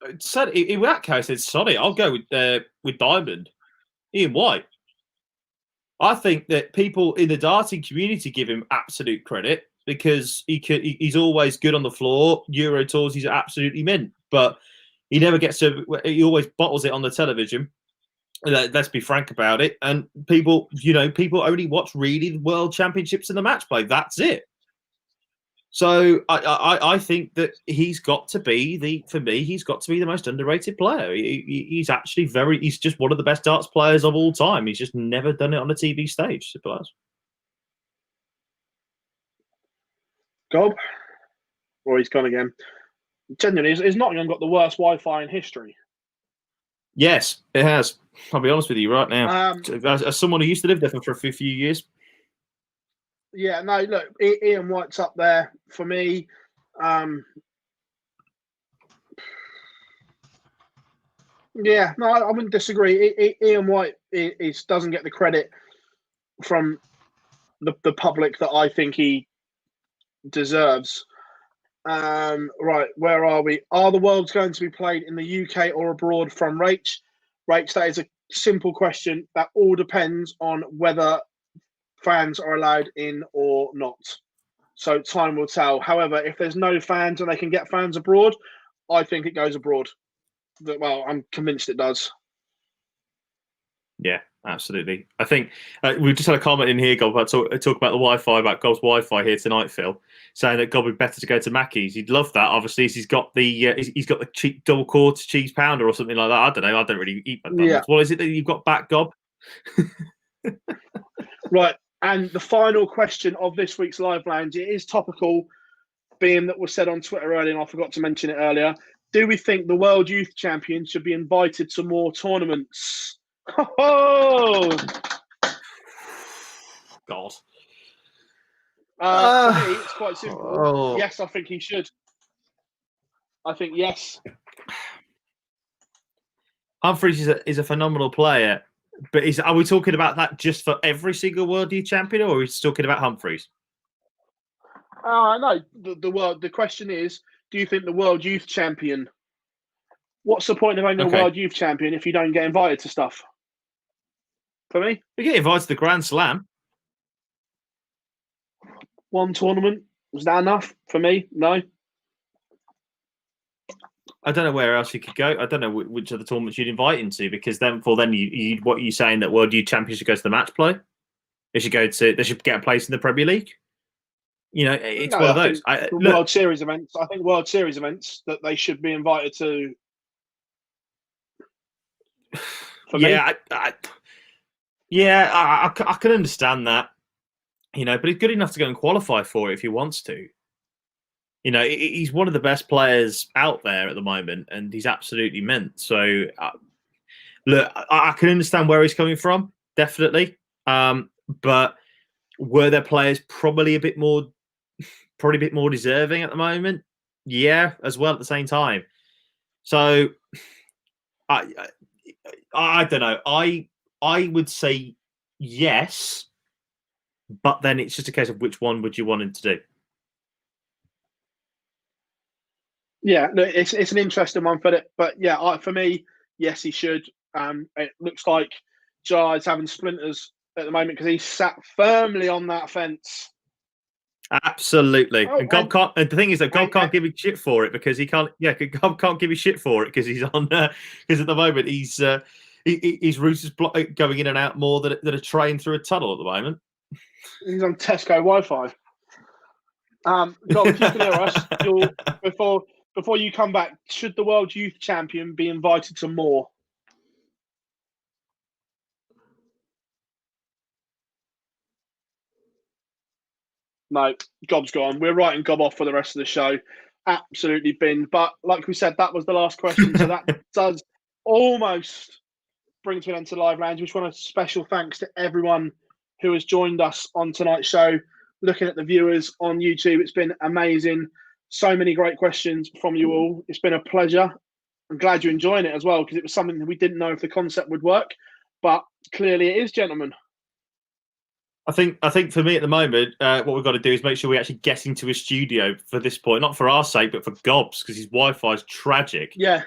Speaker 2: In that case, then sorry, I'll go with Diamond, Ian White. I think that people in the darting community give him absolute credit because he's always good on the floor. Euro tours, he's absolutely mint, but he never gets to. He always bottles it on the television. Let's be frank about it. And people only watch really the World Championships and the match play. That's it. So I think that he's got to be the most underrated player. He's actually he's just one of the best darts players of all time. He's just never done it on a TV stage.
Speaker 1: Gob? Or he's gone again. Genuinely, is Nottingham got the worst Wi-Fi in history?
Speaker 2: Yes, it has. I'll be honest with you right now. As someone who used to live there for a few years.
Speaker 1: Yeah, no, look, Ian White's up there for me. Yeah, no, I wouldn't disagree. Ian White doesn't get the credit from the public that I think he deserves. Right, where are we? Are the Worlds going to be played in the UK or abroad from Wright? Right, that is a simple question. That all depends on whether fans are allowed in or not. So time will tell. However, if there's no fans and they can get fans abroad, I think it goes abroad. Well, I'm convinced it does.
Speaker 2: Yeah, absolutely. I think we've just had a comment in here, Gob, about talk about the Wi-Fi, about Gob's Wi-Fi here tonight, Phil, saying that Gob would be better to go to Mackey's. He'd love that. Obviously, he's got the cheap double quarter cheese pounder or something like that. I don't know. I don't really eat McDonald's. Yeah. What is it that you've got back, Gob?
Speaker 1: Right. And the final question of this week's Live Lounge, it is topical, being that was said on Twitter earlier, and I forgot to mention it earlier. Do we think the World Youth Champions should be invited to more tournaments? Oh,
Speaker 2: God.
Speaker 1: For me, it's quite simple. Yes, I think he should. I think yes.
Speaker 2: Humphries is a phenomenal player. But are we talking about that just for every single World Youth Champion, or are we talking about Humphreys?
Speaker 1: No, the question is, do you think the World Youth Champion? What's the point of owning a World Youth Champion if you don't get invited to stuff? For me,
Speaker 2: we get invited to the Grand Slam.
Speaker 1: One tournament, was that enough for me? No.
Speaker 2: I don't know where else you could go. I don't know which of the tournaments you'd invite into, because then you what are you saying, that World Youth Champions should go to the match play? They should get a place in the Premier League. You know, it's one of those.
Speaker 1: World Series events. I think World Series events that they should be invited to.
Speaker 2: I can understand that. You know, but he's good enough to go and qualify for it if he wants to. You know, he's one of the best players out there at the moment, and he's absolutely mint. So, look, I can understand where he's coming from, definitely. But were there players probably a bit more deserving at the moment? Yeah, as well at the same time. So, I don't know. I would say yes, but then it's just a case of which one would you want him to do.
Speaker 1: Yeah, it's an interesting one for it, but yeah, for me, yes, he should. It looks like Jar's having splinters at the moment because he's sat firmly on that fence.
Speaker 2: Absolutely, and God can't. And the thing is that God can't give you shit for it because he can't. Yeah, God can't give you shit for it because he's on. Because at the moment his route is going in and out more than a train through a tunnel at the moment.
Speaker 1: He's on Tesco Wi-Fi. God, if you can hear us, before you come back, should the World Youth Champion be invited to more? No, Gob's gone. We're writing Gob off for the rest of the show. Absolutely binned. But like we said, that was the last question. So that does almost bring to an end to Live Lounge. We just want a special thanks to everyone who has joined us on tonight's show. Looking at the viewers on YouTube, it's been amazing. So many great questions from you all. It's been a pleasure. I'm glad you're enjoying it as well, because it was something that we didn't know if the concept would work, but clearly it is, gentlemen.
Speaker 2: I think for me at the moment, what we've got to do is make sure we actually get into a studio for this point, not for our sake, but for Gob's, because his Wi-Fi is tragic.
Speaker 1: Yeah.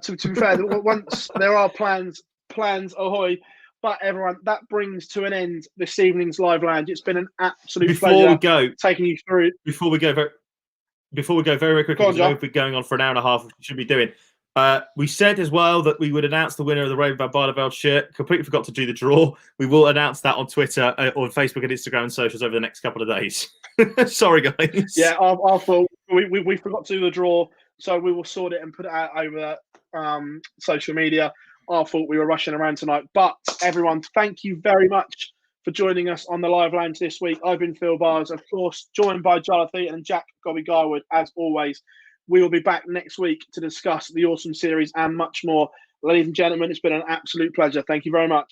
Speaker 1: To be fair, once there are plans ahoy. But everyone, that brings to an end this evening's Live Lounge. It's been an absolute pleasure taking you through.
Speaker 2: Before we go very quickly, because we've been going on for an hour and a half, which we should be doing. We said as well that we would announce the winner of the Raven van Barneveld shirt. Completely forgot to do the draw. We will announce that on Twitter, on Facebook and Instagram and socials over the next couple of days. Sorry, guys.
Speaker 1: Yeah, our fault. We forgot to do the draw, so we will sort it and put it out over social media. Our fault, we were rushing around tonight. But everyone, thank you very much for joining us on the Live Lounge this week. I've been Phill Bars, of course, joined by Jarleth and Jack Gobby Garwood, as always. We will be back next week to discuss the awesome series and much more. Ladies and gentlemen, it's been an absolute pleasure. Thank you very much.